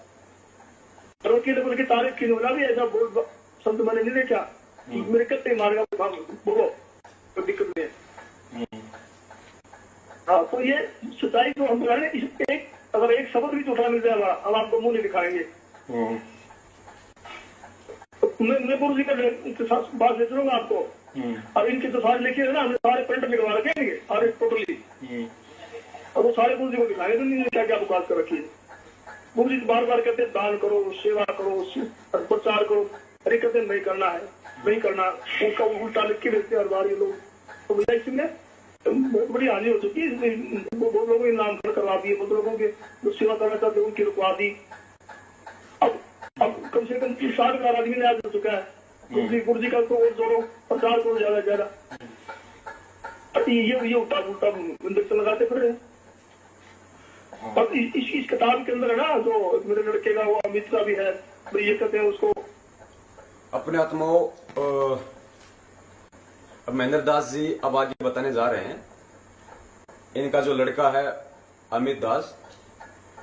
Speaker 1: वकील ने बोल के तारीफ की बोला भी ऐसा बोल संत मैंने नहीं देखा, मेरे कत्ते मारेगा बोलो, कोई दिक्कत नहीं है। हाँ, तो ये सच्चाई जो हम करें, अगर एक शब्द भी झूठा मिल जाएगा हम आपको मुंह नहीं दिखाएंगे। मैं गुरु जी का साथ बात दे दूंगा आपको, अब इनके तो सारे लिखे है ना, हमने सारे प्रिंट निकलवा रखेंगे सारे टोटली, और वो सारे गुरु जी को दिखाएंगे तो नहीं क्या क्या बुकात कर रखी है। गुरु जी बार बार कहते हैं दान करो, सेवा करो, प्रचार करो, अरे कहते नहीं करना है, नहीं करना, उनका उल्टा लिख के भेजते हर बार ये लोग। तो भैया इसमें बहुत बड़ी हानि हो चुकी है, बहुत लोगों के नाम करवा दिए, बहुत लोगों के जो सेवा करना चाहते उनकी रुकवा दी। अब कम से कम 60,000 आदमी ने आज हो चुका है, गुरु जी का तो और जोड़ो, प्रचार करो ज्यादा, ये उल्टा इंजेक्शन लगाते फिर रहे। अब इस किताब के अंदर है ना, जो मेरे लड़के का वो अमित का भी है, भाई ये कहते हैं उसको
Speaker 2: अपने आत्माओं, अब महेंद्र दास जी अब आगे बताने जा रहे हैं। इनका जो लड़का है अमित दास,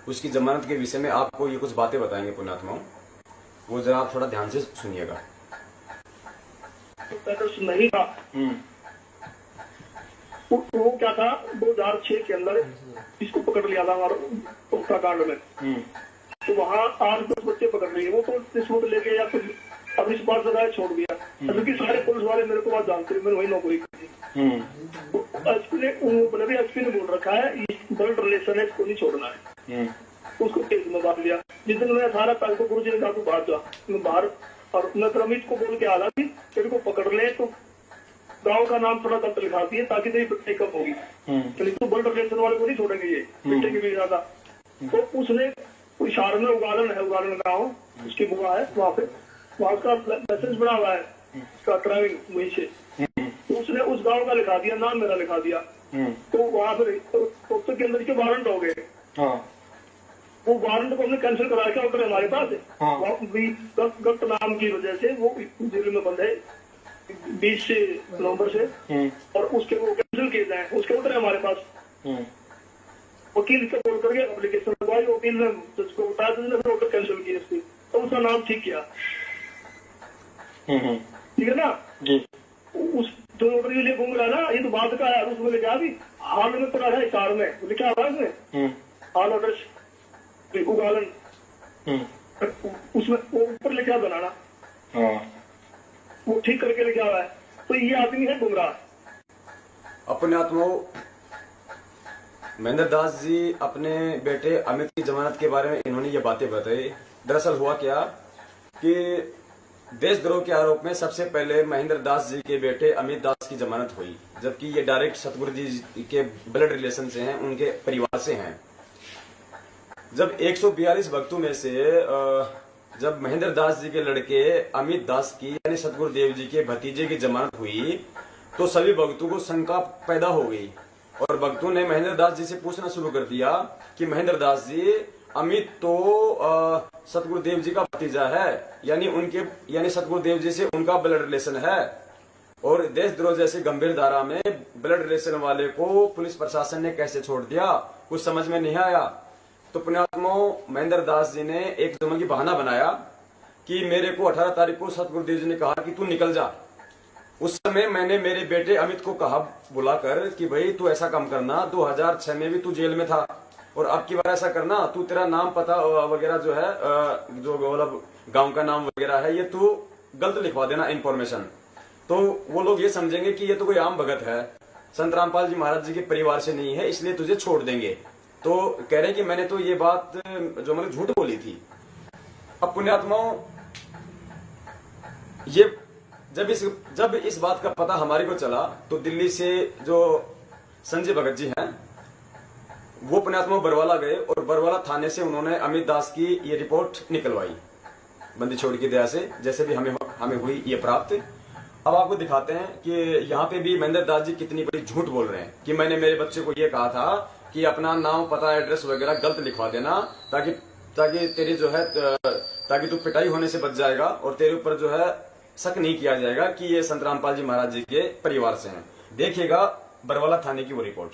Speaker 2: उसकी जमानत के विषय में आपको ये कुछ बातें बताएंगे पुण्यात्माओं, वो जरा आप थोड़ा ध्यान से सुनिएगा।
Speaker 1: नहीं था वो क्या था, 2006 के अंदर इसको पकड़ लिया था हमारा उत्तराखंड में, तो वहाँ 8-10 बच्चे पकड़ लिए, वो तो किस्मत लेके या फिर अब इस बार सजाए छोड़ दिया, क्योंकि सारे पुलिस वाले मेरे को बात जानते हैं, मैंने वही नौकरी की। एसपी ने बोल रखा है ब्लड रिलेशन है, इसको नहीं छोड़ना है, उसको केस में बांध लिया। जिस दिन मैंने 18 तारीख को गुरु जी ने कहा तू बाहर जा, मैं बाहर, और मैं अमित को बोल के आ रहा थी तेरे को पकड़ ले तो गाँव का नाम थोड़ा गलत लिखा दिए ताकि तेरी पिटाई कम होगी, तो ब्लड रिलेशन वाले को नहीं छोड़ेंगे ये पिटे की भी ज्यादा। तो उसने इशारे में उगालन गाँव, उसकी बुआ है वहाँ का लाइसेंस बना हुआ है उसका ड्राइविंग वहीं से, तो उसने उस गांव का लिखा दिया, नाम मेरा लिखा दिया, तो वहाँ फिर के अंदर के वारंट हो गए, वो वारंट को हमने कैंसिल करा के उतरे हमारे पास है।
Speaker 4: हाँ।
Speaker 1: वो भी गलत नाम की वजह से वो जेल में बंद है 20 नवंबर से, और उसके वो कैंसिल किए जाए, उसके उतरे हमारे पास। वकील से बोल करके एप्लीकेशन लगवाई, वकील ने उसको बता दिया, फिर ऑर्डर कैंसिल किया इसकी, तो उसका नाम ठीक किया। ठीक है ना
Speaker 4: जी।
Speaker 1: उस जो ऑर्डर के लिए घूम रहा है ना, ये तो बात का है। उसमें लिखा अभी हाल में तो रहा है कार में लिखा हुआ है इसमें हाल ऑर्डर उगालन, उसमें वो ऊपर लिखा बनाना, वो ठीक करके लिखा हुआ है। तो ये आदमी है गुमराह।
Speaker 2: अपने आत्माओं महेंद्र दास जी अपने बेटे अमित की जमानत के बारे में इन्होंने ये बातें बताई। दरअसल हुआ क्या कि देशद्रोह के आरोप में सबसे पहले महेंद्र दास जी के बेटे अमित दास की जमानत हुई, जबकि ये डायरेक्ट सतगुरु जी के ब्लड रिलेशन से हैं, उनके परिवार से हैं। जब 142 भक्तों में से जब महेंद्र दास जी के लड़के अमित दास की यानी सतगुरु देव जी के भतीजे की जमानत हुई, तो सभी भक्तों को शंका पैदा हो गई और भक्तों ने महेंद्र दास जी से पूछना शुरू कर दिया कि महेंद्र दास जी, अमित तो सतगुरु देव जी का भतीजा है, यानी सतगुरु देव जी से उनका ब्लड रिलेशन है, और देशद्रोह जैसी गंभीर धारा में ब्लड रिलेशन वाले को पुलिस प्रशासन ने कैसे छोड़ दिया, कुछ समझ में नहीं आया। तो पुण्यात्माओं महेंद्र दास जी ने एक जमन की बहाना बनाया कि मेरे को 18 तारीख को सतगुरु देव जी ने कहा कि तू निकल जा। उस समय मैंने मेरे बेटे अमित को कहा बुलाकर कि भाई तू ऐसा काम करना, 2006 में भी तू जेल में था और अब की बार ऐसा करना, तू तेरा नाम पता वगैरह जो है जो मतलब गांव का नाम वगैरह है, ये तू गलत लिखवा देना इन्फॉर्मेशन। तो वो लोग ये समझेंगे कि ये तो कोई आम भगत है, संत रामपाल जी महाराज जी के परिवार से नहीं है, इसलिए तुझे छोड़ देंगे। तो कह रहे कि मैंने तो ये बात जो मैंने झूठ बोली थी। अब पुण्यात्माओं ये जब इस बात का पता हमारे को चला तो दिल्ली से जो संजय भगत जी हैं वो पुण्यात्मा बरवाला गए और बरवाला थाने से उन्होंने अमित दास की ये रिपोर्ट निकलवाई बंदी छोड़ की दया से, जैसे भी हमें हुई ये प्राप्त। अब आपको दिखाते हैं कि यहाँ पे भी महेंद्र दास जी कितनी बड़ी झूठ बोल रहे हैं कि मैंने मेरे बच्चे को ये कहा था कि अपना नाम पता एड्रेस वगैरह गलत लिखवा देना ताकि तेरी जो है ताकि तू पिटाई होने से बच जाएगा और तेरे ऊपर जो है शक नहीं किया जाएगा कि ये संत रामपाल जी महाराज जी के परिवार से हैं। देखिएगा बरवाला थाने की वो रिपोर्ट।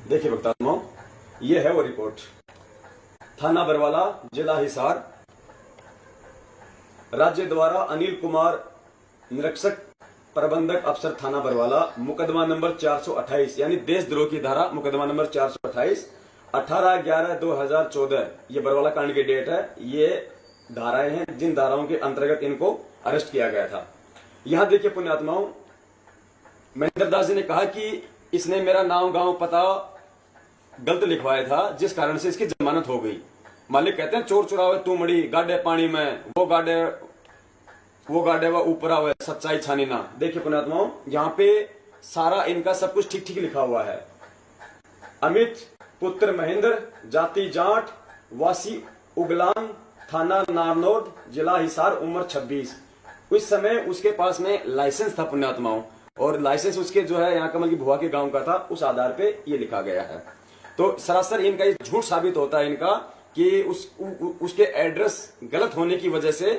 Speaker 2: देखिए भक्तात्माओं, ये है वो रिपोर्ट। थाना बरवाला, जिला हिसार, राज्य द्वारा अनिल कुमार, निरीक्षक प्रबंधक अफसर थाना बरवाला, मुकदमा नंबर 428 यानी देशद्रोह की धारा मुकदमा नंबर 428 18/11/2014 ये बरवाला कांड की डेट है। ये धाराएं हैं जिन धाराओं के अंतर्गत इनको अरेस्ट किया गया था। यहां देखिए पुण्यात्माओं, महेंद्र दास जी ने कहा कि इसने मेरा नाम गांव पता गलत लिखवाया था, जिस कारण से इसकी जमानत हो गई। मालिक कहते हैं चोर चुरावे तू मड़ी गाडे पानी में, वो गाडे व ऊपर आवे सच्चाई छानी ना। देखिए पुण्यात्माओं, यहाँ पे सारा इनका सब कुछ ठीक ठीक लिखा हुआ है। अमित पुत्र महेंद्र, जाति जाट, वासी उगलान, थाना नारनौड, जिला हिसार, उम्र 26। उस समय उसके पास में लाइसेंस था पुण्यात्माओं, और लाइसेंस उसके जो है यहाँ कमल की भुआ के गांव का था। उस आधार पे ये लिखा गया है। तो सरासर इनका ये झूठ साबित होता है इनका कि उसके एड्रेस गलत होने की वजह से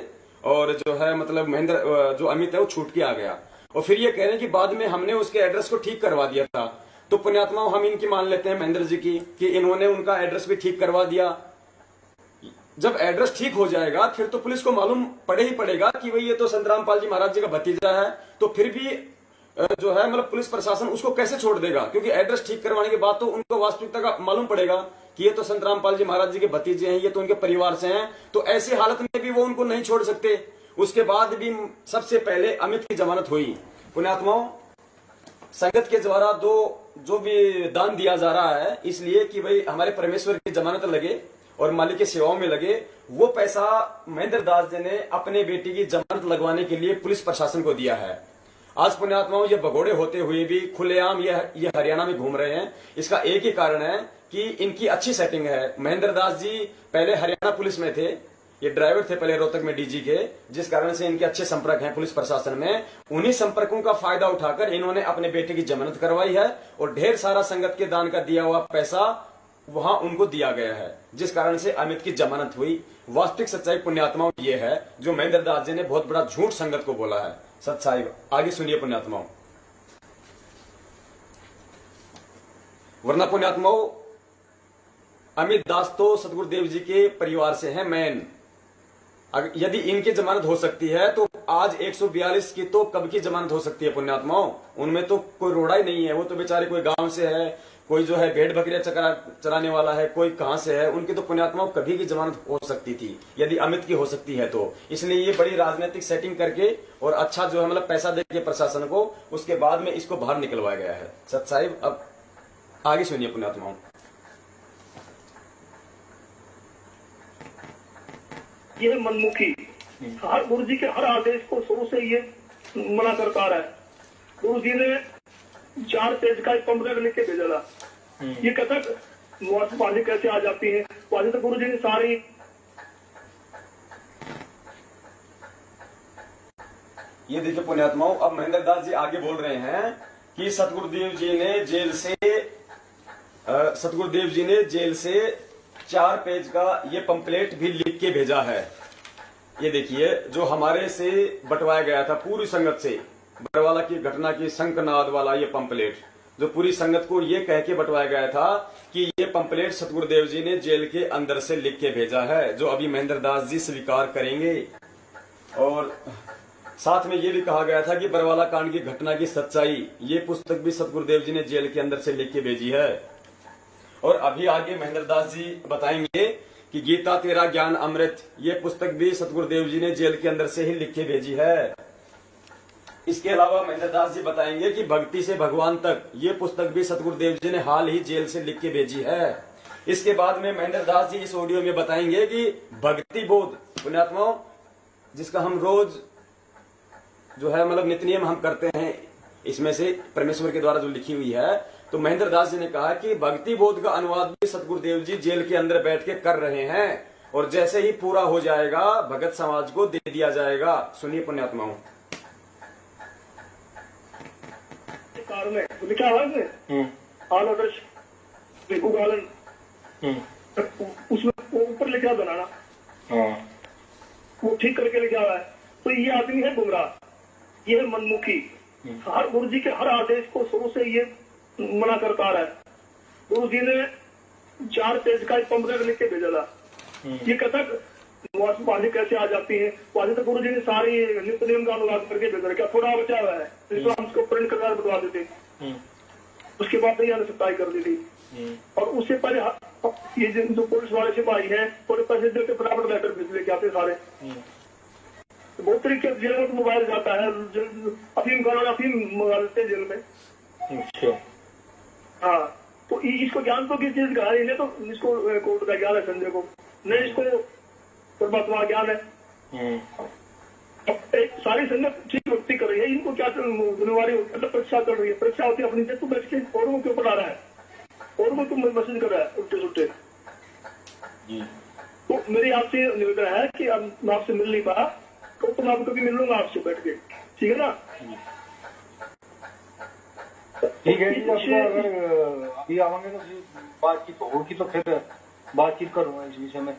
Speaker 2: और जो है मतलब महेंद्र जो अमित है वो छूट के आ गया। और फिर ये कह रहे हैं कि बाद में हमने उसके एड्रेस को ठीक करवा दिया था। तो पुण्यात्माओं हम इनकी मान लेते हैं महेंद्र जी की कि इन्होंने उनका एड्रेस भी ठीक करवा दिया। जब एड्रेस ठीक हो जाएगा फिर तो पुलिस को मालूम पड़े ही पड़ेगा कि भाई ये तो संत रामपाल जी महाराज जी का भतीजा है। तो फिर भी जो है मतलब पुलिस प्रशासन उसको कैसे छोड़ देगा, क्योंकि एड्रेस ठीक करवाने के बाद तो उनको वास्तविकता का मालूम पड़ेगा कि ये तो संत रामपाल जी महाराज जी के भतीजे हैं, ये तो उनके परिवार से हैं। तो ऐसी हालत में भी वो उनको नहीं छोड़ सकते। उसके बाद भी सबसे पहले अमित की जमानत हुई। पुण्यात्माओं, संगत के द्वारा जो भी दान दिया जा रहा है इसलिए कि भाई हमारे परमेश्वर की जमानत लगे और मालिक की सेवाओं में लगे, वो पैसा महेंद्र दास जी ने अपने बेटी की जमानत लगवाने के लिए पुलिस प्रशासन को दिया है। आज पुण्यात्माओं, ये भगोड़े होते हुए भी खुलेआम ये हरियाणा में घूम रहे हैं। इसका एक ही कारण है कि इनकी अच्छी सेटिंग है। महेंद्र दास जी पहले हरियाणा पुलिस में थे ये ड्राइवर थे पहले रोहतक में डीजी के, जिस कारण से इनके अच्छे संपर्क हैं पुलिस प्रशासन में। उन्हीं संपर्कों का फायदा उठाकर इन्होंने अपने बेटे की जमानत करवाई है और ढेर सारा संगत के दान का दिया हुआ पैसा वहां उनको दिया गया है, जिस कारण से अमित की जमानत हुई। वास्तविक सच्चाई पुण्यात्माओं ये है जो महेंद्र दास जी ने बहुत बड़ा झूठ संगत को बोला है। सच्चाई आगे सुनिए पुण्यात्माओं। वरना पुण्यात्माओं, अमित दास तो सतगुरुदेव जी के परिवार से हैं मेन। यदि इनकी जमानत हो सकती है तो आज 142 की तो कब की जमानत हो सकती है पुण्यात्माओं। उनमें तो कोई रोड़ा ही नहीं है। वो तो बेचारे कोई गांव से है, कोई जो है भेड़ बकरियां चराने वाला है, कोई कहां से है। उनकी तो पुण्यात्माओं कभी की जमानत हो सकती थी यदि अमित की हो सकती है तो। इसलिए ये बड़ी राजनीतिक सेटिंग करके और अच्छा जो है मतलब पैसा देके प्रशासन को, उसके बाद में इसको बाहर निकलवाया गया है। सच्चाई अब आगे सुनिए पुण्यात्माओं।
Speaker 1: ये मनमुखी हर गुरु जी के हर आदेश को शुरू से ये मना करता रहा है। गुरु जी ने 4 पेज का एक पंपलेट लिख के भेजा था। ये कहता पानी कैसे आ जाती है, पानी तो गुरु जी ने सारी
Speaker 2: ये देखिए पुण्यात्माओं, अब महेंद्र दास जी आगे बोल रहे हैं कि सतगुरुदेव जी ने जेल से 4 पेज का ये पंपलेट भी लिख के भेजा है। ये देखिए जो हमारे से बंटवाया गया था पूरी संगत से, बरवाला की घटना की शंखनाद वाला ये पंपलेट जो पूरी संगत को ये कह के बंटवाया गया था कि ये पंपलेट सतगुरुदेव जी ने जेल के अंदर से लिख के भेजा है, जो अभी महेंद्र दास जी स्वीकार करेंगे। और साथ में ये भी कहा गया था कि बरवाला कांड की घटना की सच्चाई, ये पुस्तक भी सतगुरुदेव जी ने जेल के अंदर से लिख के भेजी है। और अभी आगे महेंद्र दास जी बताएंगे कि गीता तेरा ज्ञान अमृत, ये पुस्तक भी सतगुरुदेव जी ने जेल के अंदर से ही लिख के भेजी है। इसके अलावा महेंद्र दास जी बताएंगे कि भक्ति से भगवान तक, ये पुस्तक भी सतगुरुदेव जी ने हाल ही जेल से लिख के भेजी है। इसके बाद में महेंद्र दास जी इस ऑडियो में बताएंगे कि भक्ति बोध पुण्यात्माओं, जिसका हम रोज जो है मतलब नित्य नियम हम करते हैं, इसमें से परमेश्वर के द्वारा जो लिखी हुई है, तो महेंद्र दास जी ने कहा कि भक्ति बोध का अनुवाद भी सतगुरुदेव जी जेल के अंदर बैठ के कर रहे हैं और जैसे ही पूरा हो जाएगा भगत समाज को दे दिया जाएगा। सुनिए पुण्यात्माओं।
Speaker 1: कार में लिखा है आल आदर्श उसमें ऊपर लिखा बनाना, वो ठीक करके लिखा हुआ है। तो ये आदमी है गुमराह, ये है मनमुखी, हर गुरु जी के हर आदेश को शुरू से ये मना करता रहा है। गुरु जी ने 4 पेज का एक पंपलेट लिख के भेजा था। ये कहता पानी कैसे आ जाती है, पानी तो गुरु जी ने सारी नित्य नियम का अनुवाद करके भेजा, क्या थोड़ा बचा हुआ है इसको हम उसको प्रिंट करके बता देते, उसके बाद नहीं आने सत्ताई कर दी थी। और उससे पहले ये जो पुलिस वाले सिपाही है थोड़े पैसे देकर फटाफट लेटर भेज लेके आते सारे। बहुत तरीके से जेल में मोबाइल जाता है, अफीम मंगा लेते हैं जेल में। हाँ, तो इसको ज्ञान तो किस चीज का है, इन्हें तो इसको कोर्ट का ज्ञान है, संजय को नहीं, इसको परमात्मा ज्ञान है। अब एक सारी संगत ठीक भक्ति कर रही है, इनको क्या जिम्मेवारी मतलब परीक्षा कर रही है, परीक्षा होती है अपनी से, तू बैठ के औरों के ऊपर आ रहा है, औरों को मैसेज कर रहा है उल्टे सुल्टे। तो मेरी आपसे निवेदन है कि अब मैं आपसे मिल नहीं पाया तो मैं आपको कभी मिल लूंगा आपसे बैठ के, ठीक है ना?
Speaker 4: ठीक है जी, अगर अभी आवांगे तो बातचीत होगी तो फिर बातचीत करूंगा इस विषय में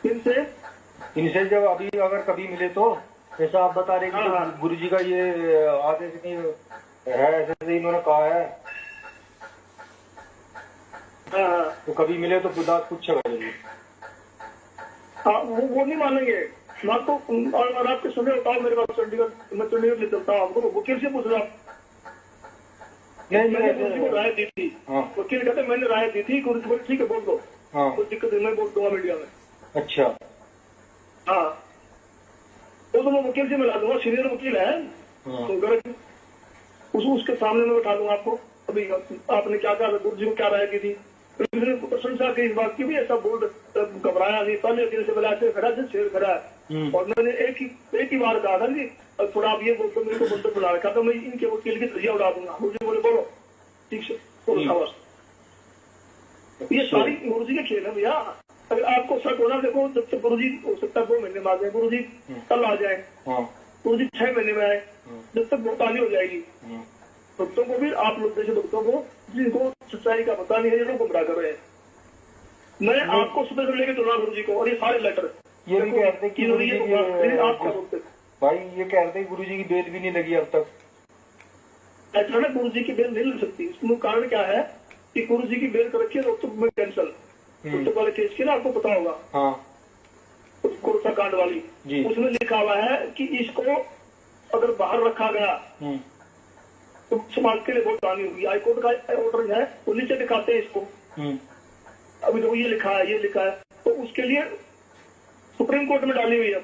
Speaker 4: इनसे जब अभी अगर कभी मिले तो। जैसा आप बता रहे हैं कि गुरु जी का ये आदेश नहीं है, ऐसे इन्होंने कहा है, तो कभी मिले तो बात पूछेगा जी।
Speaker 1: हाँ, वो नहीं मानेंगे। मैं तो और आपके सुने बताओ, मेरे पास चंडीगढ़, मैं चंडीगढ़ ले चलता हूँ, आपको वकील से पूछ रहा। मैंने गुरु जी को राय दी थी, वकील कहते मैंने राय दी थी, गुरु जी ठीक है बोल दो, कोई दिक्कत नहीं, मैं बोल दूंगा मीडिया में।
Speaker 4: अच्छा,
Speaker 1: हाँ, तो मैं वकील से मिला दूंगा, सीनियर वकील है, तो अगर उसके सामने मैं बैठा दूंगा आपको। अभी आपने क्या कहा, गुरु जी को क्या राय की थी, प्रशंसा की इस बात की भी, ऐसा बोल घबराया नहीं, पहले दिन से मिला से खड़ा, शेर खड़ा है। और मैंने एक ही बार कहा था कि थोड़ा आप ये बोलते मेरे को बोलते बुला रखा था, मैं इनके वकील की धज्जियां उड़ा दूंगा। मुझे बोले बोलो ठीक से, ये सारी गुरु जी के खेल है भैया, अगर आपको शक होना, देखो जब तक गुरु जी हो सकता है 2 महीने में आ जाए, गुरु जी कल आ जाए,
Speaker 4: हाँ
Speaker 1: गुरु जी 6 महीने में आए, जब तक भुगतानी हो जाएगी। भक्तों को भी, आप लोग जैसे भक्तों को जिनको सच्चाई का पता नहीं है, ये लोग गुमराह कर रहे हैं। मैं आपको सुबह से लेके चुना गुरु जी को, और ये सारे लेटर
Speaker 4: ये भी कहते हैं कि गुरु जी
Speaker 1: आप क्या बोलते हैं
Speaker 4: भाई, ये कहते हैं गुरु जी की बेल भी नहीं लगी अब तक।
Speaker 1: ऐसा ना, गुरु जी की बेल नहीं लग सकती। इसमें कारण क्या है कि गुरु जी की बेल कर रखी है रोहतक में कैंसल, रोहतक वाले केस की ना, आपको पता होगा,
Speaker 4: हाँ
Speaker 1: कुर्ता कांड वाली
Speaker 4: जी।
Speaker 1: उसमें लिखा हुआ है कि इसको अगर बाहर रखा गया तो समाज के लिए बहुत हानि होगी। हाईकोर्ट का ऑर्डर है, वो नीचे दिखाते हैं इसको, अभी तो ये लिखा है, ये लिखा है, तो उसके लिए सुप्रीम कोर्ट में डाली हुई है,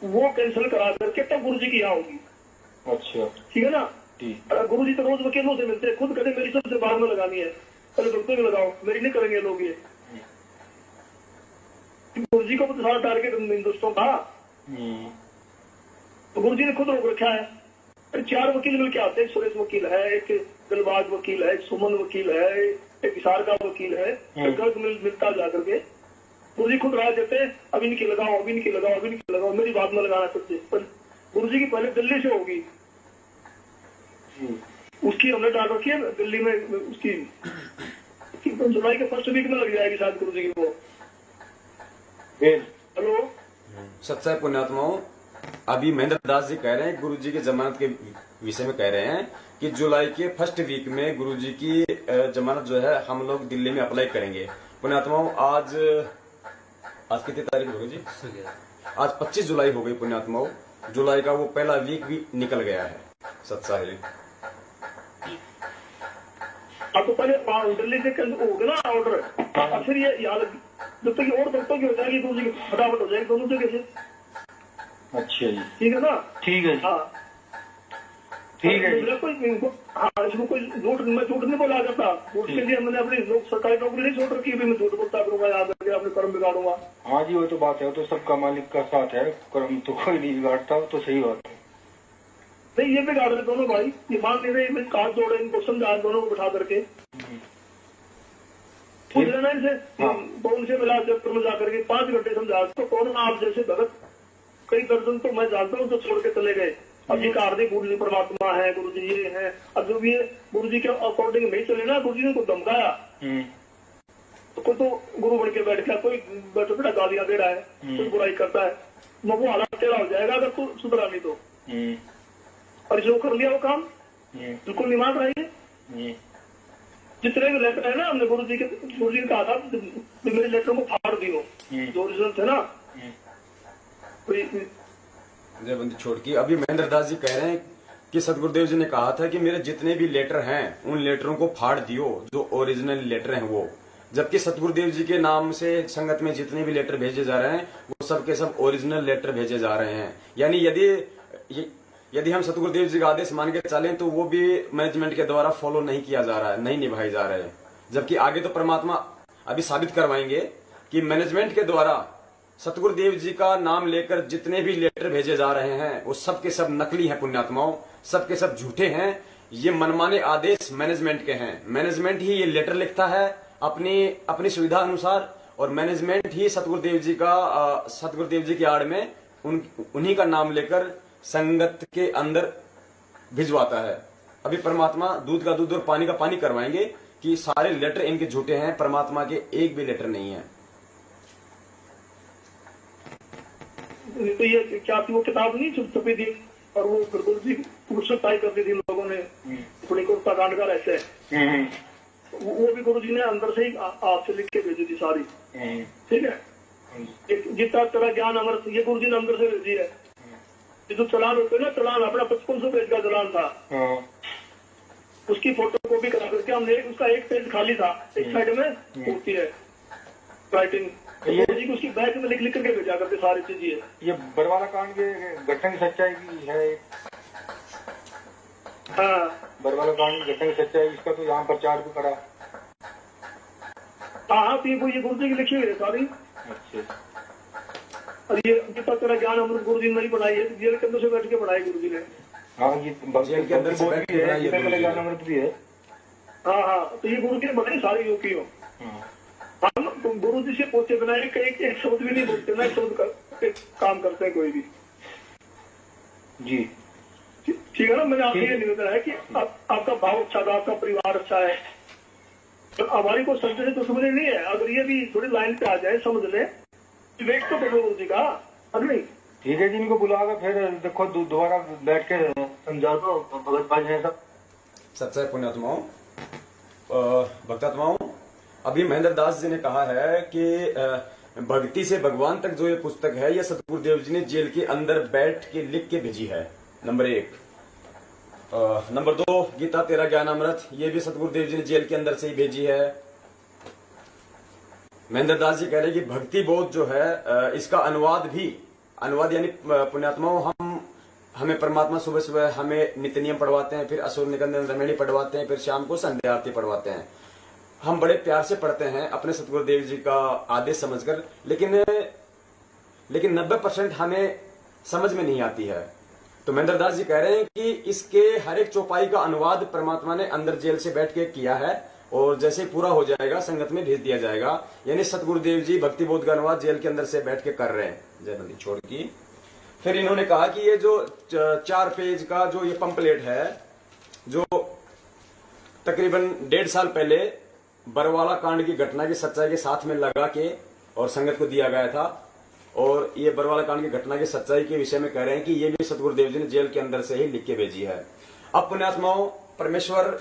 Speaker 1: वो कैंसिल करा करके तब गुरु जी की यहाँ होगी।
Speaker 4: अच्छा
Speaker 1: ठीक है ना।
Speaker 4: ठीक।
Speaker 1: गुरु जी तो रोज वकीलों से मिलते हैं, खुद कहते मेरी सबसे बाद में लगानी है, पहले भक्तों में लगाओ, मेरी नहीं करेंगे लोग ये। गुरु जी को तो सारा टारगेट हिंदुस्तान था, तो गुरु जी ने खुद रोक रखा है। 4 वकील मिलके आते हैं, सुरेश वकील है, एक दिलबाग वकील है, एक सुमन वकील है, एक हिसार का वकील है, गर्ग मिलता जाकर के गुरु जी खुद राय देते हैं, अभी इनकी लगाओ, अभी इनकी लगाओ, अभी इनकी लगाओ, मेरी बात में लगाना सबसे। गुरु जी की पहले दिल्ली से होगी, उसकी हमने डाल रखी है दिल्ली में, उसकी जुलाई के फर्स्ट वीक में लग जाएगी शायद गुरु जी की वो। हेलो,
Speaker 2: सच्चाई पुण्यात्माओं, अभी महेंद्र दास जी कह रहे हैं गुरु जी की जमानत के विषय में कह रहे हैं कि जुलाई के फर्स्ट वीक में गुरु जी की जमानत जो है हम लोग दिल्ली में अप्लाई करेंगे। पुण्यात्माओं, आज कितनी तारीख हो गई जी? आज 25 जुलाई हो गई पुण्यात्माओं। जुलाई का वो पहला वीक भी निकल गया है। सच्चाई
Speaker 1: अब तो पहले दिल्ली से हो गया ना ऑर्डर, और फिर ये याद जब तक और भक्तों की हो जाएगी, गुरु जी की फटाफट हो जाएगी दोनों जगह से।
Speaker 4: अच्छा जी,
Speaker 1: ठीक है ना।
Speaker 4: ठीक है।
Speaker 1: हाँ
Speaker 4: ठीक है।
Speaker 1: इसमें कोई झूठ, मैं झूठ नहीं बोला करता, झूठ के लिए मैंने अपनी सरकारी नौकरी नहीं छोड़ रखी, मैं झूठ बोलता करूंगा, याद करके अपने कर्म बिगाड़ूंगा।
Speaker 4: हाँ जी, वो तो बात है, वो तो सबका मालिक का साथ है, कर्म तो कोई नहीं बिगाड़ता, तो सही बात है।
Speaker 1: नहीं, ये बिगाड़ रहे दोनों भाई, ये मान नहीं रहे, मैंने हाथ जोड़े, इनको समझा दोनों को बिठा करके पूछ लेना इनसे, तो उनसे मिला चक्कर में जाकर के 5 घंटे समझा, तो कौन आप जैसे भगत कई दर्जन तो मैं जानता हूँ जो छोड़ के चले गए। अब जी कार्तिक गुरु जी परमात्मा है, गुरु जी ये है, अब जो भी है गुरु जी के अकॉर्डिंग नहीं चले ना, गुरु जी ने को धमकाया, तो कोई तो गुरु बन के बैठ गया, कोई बैठे बैठा गालियां दे रहा है, कोई बुराई करता है, मैं वो हालात तेरा हो जाएगा अगर तू सुधरा नहीं तो। और जो कर लिया वो काम बिल्कुल नहीं मान रही है। जितने भी लेटर है ना, हमने गुरु जी ने कहा था मेरे लेटर को फाड़ दियो, जो ओरिजिनल थे ना,
Speaker 2: जयबंदी छोड़ की। अभी महेंद्र दास जी कह रहे हैं कि सदगुरुदेव जी ने कहा था कि मेरे जितने भी लेटर हैं उन लेटरों को फाड़ दियो, जो ओरिजिनल लेटर हैं वो। जबकि सतगुरुदेव जी के नाम से संगत में जितने भी लेटर भेजे जा रहे हैं वो सब के सब ओरिजिनल लेटर भेजे जा रहे हैं। यानी यदि हम सतगुरुदेव जी का आदेश मान के चलें तो वो भी मैनेजमेंट के द्वारा फॉलो नहीं किया जा रहा है, नहीं निभाई जा रहे हैं। जबकि आगे तो परमात्मा अभी साबित करवाएंगे कि मैनेजमेंट के द्वारा सतगुरुदेव जी का नाम लेकर जितने भी लेटर भेजे जा रहे हैं वो सब के सब नकली हैं पुण्यात्माओं, सब के सब झूठे हैं। ये मनमाने आदेश मैनेजमेंट के हैं। मैनेजमेंट ही ये लेटर लिखता है अपनी सुविधा अनुसार, और मैनेजमेंट ही सतगुरुदेव जी की आड़ में उन्हीं का नाम लेकर संगत के अंदर भिजवाता है। अभी परमात्मा दूध का दूध और पानी का पानी करवाएंगे कि सारे लेटर इनके झूठे हैं, परमात्मा के एक भी लेटर नहीं है।
Speaker 1: तो ये क्या थी, वो किताब नहीं छपी थी, और वो गुरु जी पुरुषताई कर दी थी लोगों ने, थोड़ी कुर्ता कांड का ऐसे, वो भी गुरु जी ने अंदर से ही आपसे लिख के भेजी थी सारी। ठीक है, जितना तेरा ज्ञान अमृत, ये गुरु जी ने अंदर से भेजी है। जो चलान होते ना, चलान अपना 5500 पेज का चलान था, उसकी फोटो कॉपी करा करके हमने, उसका एक पेज खाली था, एक साइड में होती है राइटिंग, जी को उसकी बैग में लिख करके भेजा करते सारी चीजें।
Speaker 4: ये बरवाला कांड के घटना की सच्चाई की है।
Speaker 1: हाँ,
Speaker 4: बरवाला कांड की घटना की सच्चाई, इसका तो यहाँ प्रचार भी करा।
Speaker 1: हाँ, तो ये गुरु जी की लिखी हुई है सारी।
Speaker 4: अच्छा।
Speaker 1: और ये जितना तेरा ज्ञान अमृत गुरु जी ने नहीं बनाई है, जेल के अंदर से बैठ के बनाई गुरु जी ने।
Speaker 4: हाँ, ये जेल के अंदर ज्ञान अमृत भी है।
Speaker 1: हाँ, तो ये गुरु की बनाई सारी यूपी हो। हम गुरु जी से पूछे बिना एक शब्द भी नहीं बोलते ना, एक शब्द काम करते हैं कोई भी।
Speaker 4: जी
Speaker 1: ठीक है ना। मैंने आपसे ये निवेदन है कि आपका भाव अच्छा था, आपका परिवार अच्छा है, तो हमारी कोई संत से दुश्मनी नहीं है। अगर ये भी थोड़ी लाइन पे आ जाए, समझ ले, वेट तो करो गुरु जी का, अगली।
Speaker 4: ठीक है जी, इनको बुलाकर फिर देखो दोबारा बैठ के समझा दो भगत भाई है सब।
Speaker 2: सच्चाई पुण्यात्माओं, भक्तात्माओं, अभी महेंद्र दास जी ने कहा है कि भक्ति से भगवान तक जो ये पुस्तक है, ये सतगुरुदेव जी ने जेल के अंदर बैठ के लिख के भेजी है, नंबर 1। नंबर 2, गीता तेरा ज्ञान अमृत, ये भी सतगुरुदेव जी ने जेल के अंदर से ही भेजी है। महेंद्र दास जी कह रहे हैं कि भक्ति बोध जो है, इसका अनुवाद यानी पुण्यात्माओं, हमें परमात्मा सुबह सुबह हमें नित्य नियम पढ़वाते हैं, फिर असुर निकंदन रमणी पढ़वाते हैं, फिर शाम को संध्या आरती पढ़वाते हैं। हम बड़े प्यार से पढ़ते हैं अपने सतगुरुदेव जी का आदेश समझकर, लेकिन 90% हमें समझ में नहीं आती है। तो महेंद्र दास जी कह रहे हैं कि इसके हर एक चौपाई का अनुवाद परमात्मा ने अंदर जेल से बैठ के किया है, और जैसे ही पूरा हो जाएगा संगत में भेज दिया जाएगा। यानी सतगुरुदेव जी भक्ति बोध का अनुवाद जेल के अंदर से बैठ के कर रहे हैं, जय बंदी छोड़ की। फिर इन्होंने कहा कि ये जो 4 पेज का जो ये पंपलेट है, जो तकरीबन 1.5 साल पहले बरवाला कांड की घटना की सच्चाई के साथ में लगा के और संगत को दिया गया था, और ये बरवाला कांड की घटना की सच्चाई के विषय में कह रहे हैं कि ये भी सतगुरुदेव जी ने जेल के अंदर से ही लिख के भेजी है। अब पुण्यात्माओं, परमेश्वर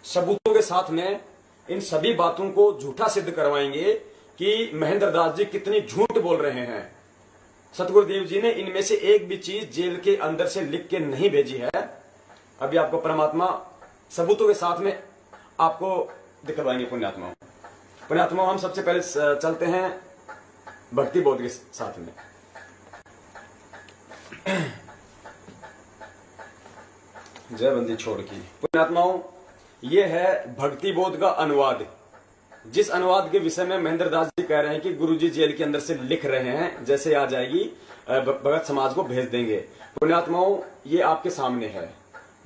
Speaker 2: सबूतों के साथ में इन सभी बातों को झूठा सिद्ध करवाएंगे कि महेंद्र दास जी कितनी झूठ बोल रहे हैं। सतगुरुदेव जी ने इनमें से एक भी चीज जेल के अंदर से लिख के नहीं भेजी है। अभी आपको परमात्मा सबूतों के साथ में आपको दिखवाएंगे। पुण्यात्माओं, हम सबसे पहले चलते हैं भक्ति बोध के साथ में। जय बंदी छोड़ की। पुण्यात्माओं, ये है भक्ति बोध का अनुवाद, जिस अनुवाद के विषय में महेंद्र दास जी कह रहे हैं कि गुरुजी जेल के अंदर से लिख रहे हैं, जैसे आ जाएगी भगत समाज को भेज देंगे। पुण्यात्माओं, ये आपके सामने है।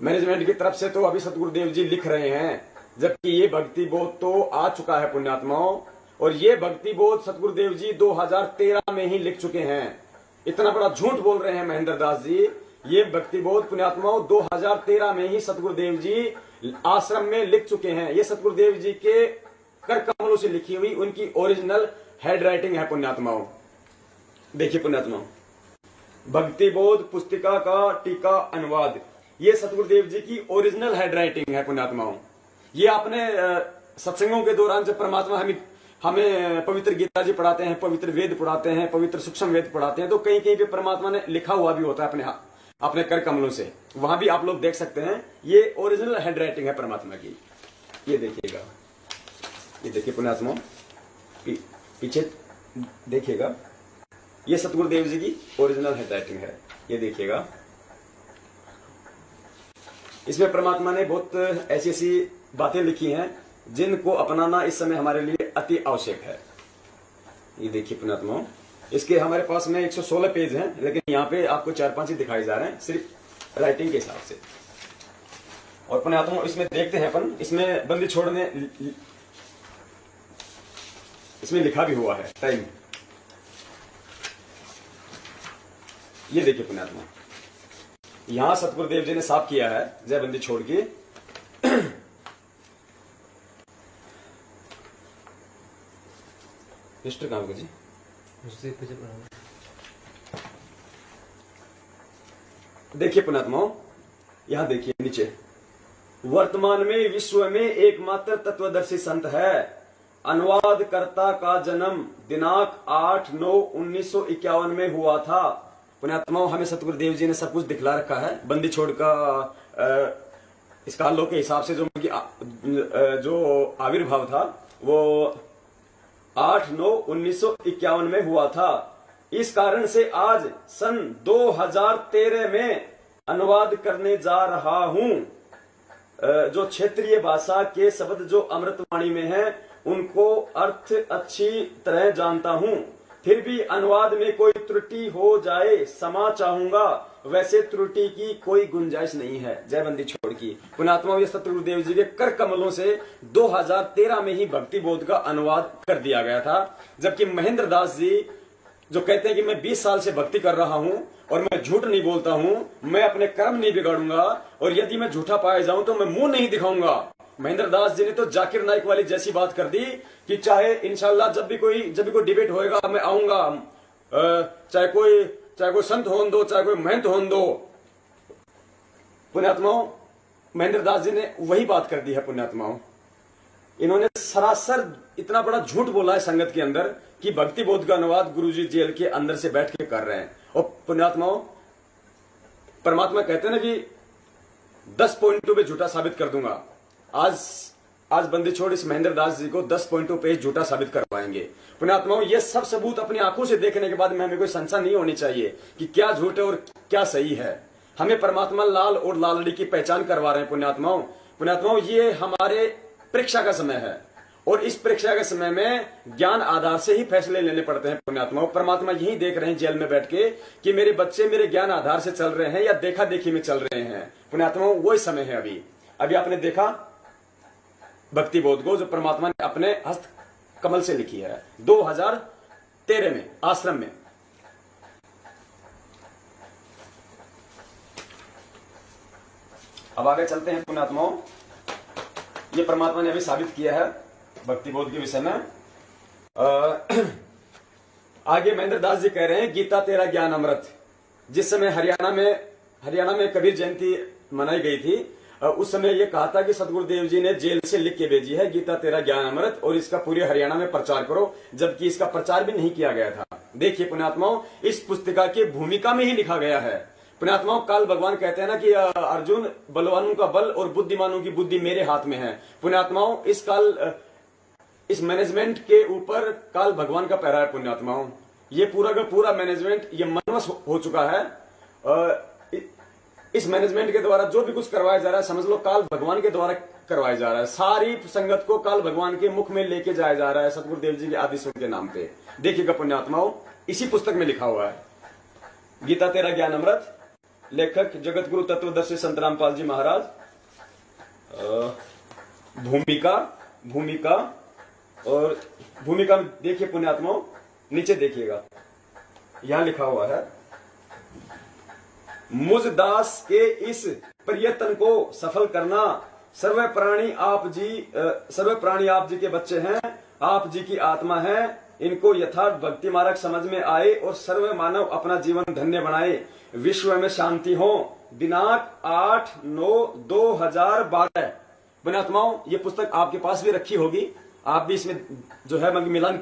Speaker 2: मैनेजमेंट की तरफ से तो अभी सतगुरुदेव जी लिख रहे हैं, जबकि ये भक्ति बोध तो आ चुका है पुण्यात्माओं, और ये भक्ति बोध सतगुरुदेव जी 2013 में ही लिख चुके हैं। इतना बड़ा झूठ बोल रहे हैं महेंद्र दास जी। ये भक्ति बोध पुण्यात्माओं 2013 में ही सतगुरुदेव जी आश्रम में लिख चुके हैं। ये सतगुरुदेव जी के कर कमलों से लिखी हुई उनकी ओरिजिनल हैंड राइटिंग है पुण्यात्माओं। देखिए पुण्यात्माओं, भक्ति बोध पुस्तिका का टीका अनुवाद, ये सतगुरुदेव जी की ओरिजिनल हैंड राइटिंग है पुण्यात्माओं। ये आपने सत्संगों के दौरान जब परमात्मा हमें पवित्र गीता जी पढ़ाते हैं, पवित्र वेद पढ़ाते हैं, पवित्र सूक्ष्म वेद पढ़ाते हैं, तो कहीं कहीं पे परमात्मा ने लिखा हुआ भी होता है अपने कर कमलों से। वहां भी आप लोग देख सकते हैं, ये ओरिजिनल हैंड राइटिंग है परमात्मा की। ये देखिएगा, ये देखिए पुण्यात्मा, पीछे देखिएगा, ये सतगुरुदेव जी की ओरिजिनल हैंड राइटिंग है। ये देखिएगा, इसमें परमात्मा ने बहुत ऐसी ऐसी बातें लिखी हैं जिनको अपनाना इस समय हमारे लिए अति आवश्यक है। ये देखिए पुण्यात्मा, इसके हमारे पास में 116 पेज हैं, लेकिन यहाँ पे आपको 4-5 ही दिखाए जा रहे हैं सिर्फ राइटिंग के हिसाब से। और पुण्यात्मा, इसमें देखते हैं अपन, इसमें बंदी छोड़ने इसमें लिखा भी हुआ है टाइम। ये देखिए पुण्यात्मा, यहां सतगुरुदेव जी ने साफ किया है, जय बंदी छोड़ के। हिस्ट्री कहां जी? देखिए पुण्यात्मा, यहां देखिए नीचे, वर्तमान में विश्व में एकमात्र तत्वदर्शी संत है। अनुवादकर्ता का जन्म दिनांक 8/9/1951 में हुआ था। पुण्यात्मा, हमें सतगुरुदेव जी ने सब कुछ दिखला रखा है। बंदी छोड़ का इस कालों के हिसाब से जो आविर्भाव था वो 8/9/1951 में हुआ था। इस कारण से आज सन 2013 में अनुवाद करने जा रहा हूं। जो क्षेत्रीय भाषा के शब्द जो अमृतवाणी में हैं, उनको अर्थ अच्छी तरह जानता हूं। फिर भी अनुवाद में कोई त्रुटि हो जाए क्षमा चाहूंगा, वैसे त्रुटि की कोई गुंजाइश नहीं है। जय बंदी छोड़ की। पुण्यात्मा, ये सतगुरुदेव जी के कर कमलों से 2013 में ही भक्ति बोध का अनुवाद कर दिया गया था। जबकि महेंद्र दास जी जो कहते हैं कि मैं 20 साल से भक्ति कर रहा हूं और मैं झूठ नहीं बोलता हूं, मैं अपने कर्म नहीं बिगाड़ूंगा, और यदि मैं झूठा पाया जाऊं तो मैं मुंह नहीं दिखाऊंगा। महेंद्र दास जी ने तो जाकिर नाइक वाली जैसी बात कर दी कि चाहे इंशाल्लाह जब भी कोई डिबेट होएगा मैं आऊंगा, चाहे कोई संत होन दो, चाहे कोई महंत होन दो। पुण्यात्माओं, महेंद्र दास जी ने वही बात कर दी है। पुण्यात्माओं, इन्होंने सरासर इतना बड़ा झूठ बोला है संगत के अंदर कि भक्ति बोध का अनुवाद गुरुजी जेल के अंदर से बैठ के कर रहे हैं। और पुण्यात्माओं, परमात्मा कहते हैं ना कि 10 पॉइंटों पे झूठा साबित कर दूंगा। आज बंदी छोड़ इस महेंद्र दास जी को 10 पॉइंटों पे झूठा साबित करवाएंगे। पुण्यात्माओं, ये सब सबूत अपनी आंखों से देखने के बाद में हमें कोई संशय नहीं होनी चाहिए कि क्या झूठ है और क्या सही है। हमें परमात्मा लाल और लालड़ी की पहचान करवा रहे हैं। पुण्यात्माओं, ये हमारे परीक्षा का समय है और इस परीक्षा के समय में ज्ञान आधार से ही फैसले लेने पड़ते हैं। पुण्यात्माओं, परमात्मा यही देख रहे हैं जेल में बैठ के कि मेरे बच्चे मेरे ज्ञान आधार से चल रहे हैं या देखा देखी में चल रहे हैं। पुण्यात्माओं, वही समय है। अभी आपने देखा भक्ति बोध को जो परमात्मा ने अपने हस्त कमल से लिखी है 2013 में आश्रम में। अब आगे चलते हैं। पुण्यात्माओं, ये परमात्मा ने अभी साबित किया है भक्ति बोध के विषय में। आगे महेंद्र दास जी कह रहे हैं, गीता तेरा ज्ञान अमृत। जिस समय हरियाणा में कबीर जयंती मनाई गई थी, उस समय ये कहा था कि सतगुरुदेव जी ने जेल से लिख के भेजी है गीता तेरा ज्ञान अमृत और इसका पूरे हरियाणा में प्रचार करो, जबकि इसका प्रचार भी नहीं किया गया था। देखिए पुण्यात्माओं, इस पुस्तिका की भूमिका में ही लिखा गया है। पुण्यात्माओं, काल भगवान कहते हैं ना कि अर्जुन, बलवानों का बल और बुद्धिमानों की बुद्धि मेरे हाथ में है। पुण्यात्माओं, इस मैनेजमेंट के ऊपर काल भगवान का पहरा है। पुण्यात्माओं, ये पूरा का पूरा मैनेजमेंट ये मनवश हो चुका है। इस मैनेजमेंट के द्वारा जो भी कुछ करवाया जा रहा है, समझ लो काल भगवान के द्वारा करवाया जा रहा है। सारी संगत को काल भगवान के मुख में लेके जाया जा रहा है सतगुरुदेव जी के आदेश के नाम पे। देखिएगा पुण्यात्माओं, इसी पुस्तक में लिखा हुआ है गीता तेरा ज्ञान अमृत। लेखक जगत गुरु तत्वदर्शी संत रामपाल जी महाराज। भूमिका में देखिए पुण्यात्माओं, नीचे देखिएगा, यहां लिखा हुआ है, मुझ दास के इस प्रयत्न को सफल करना, सर्व प्राणी आप जी के बच्चे हैं, आप जी की आत्मा है। इनको यथार्थ भक्ति मार्ग समझ में आए और सर्व मानव अपना जीवन धन्य बनाए, विश्व में शांति हो। दिनांक 8/9/2012। पुण्यात्माओं, ये पुस्तक आपके पास भी रखी होगी, आप भी इसमें जो है मिलान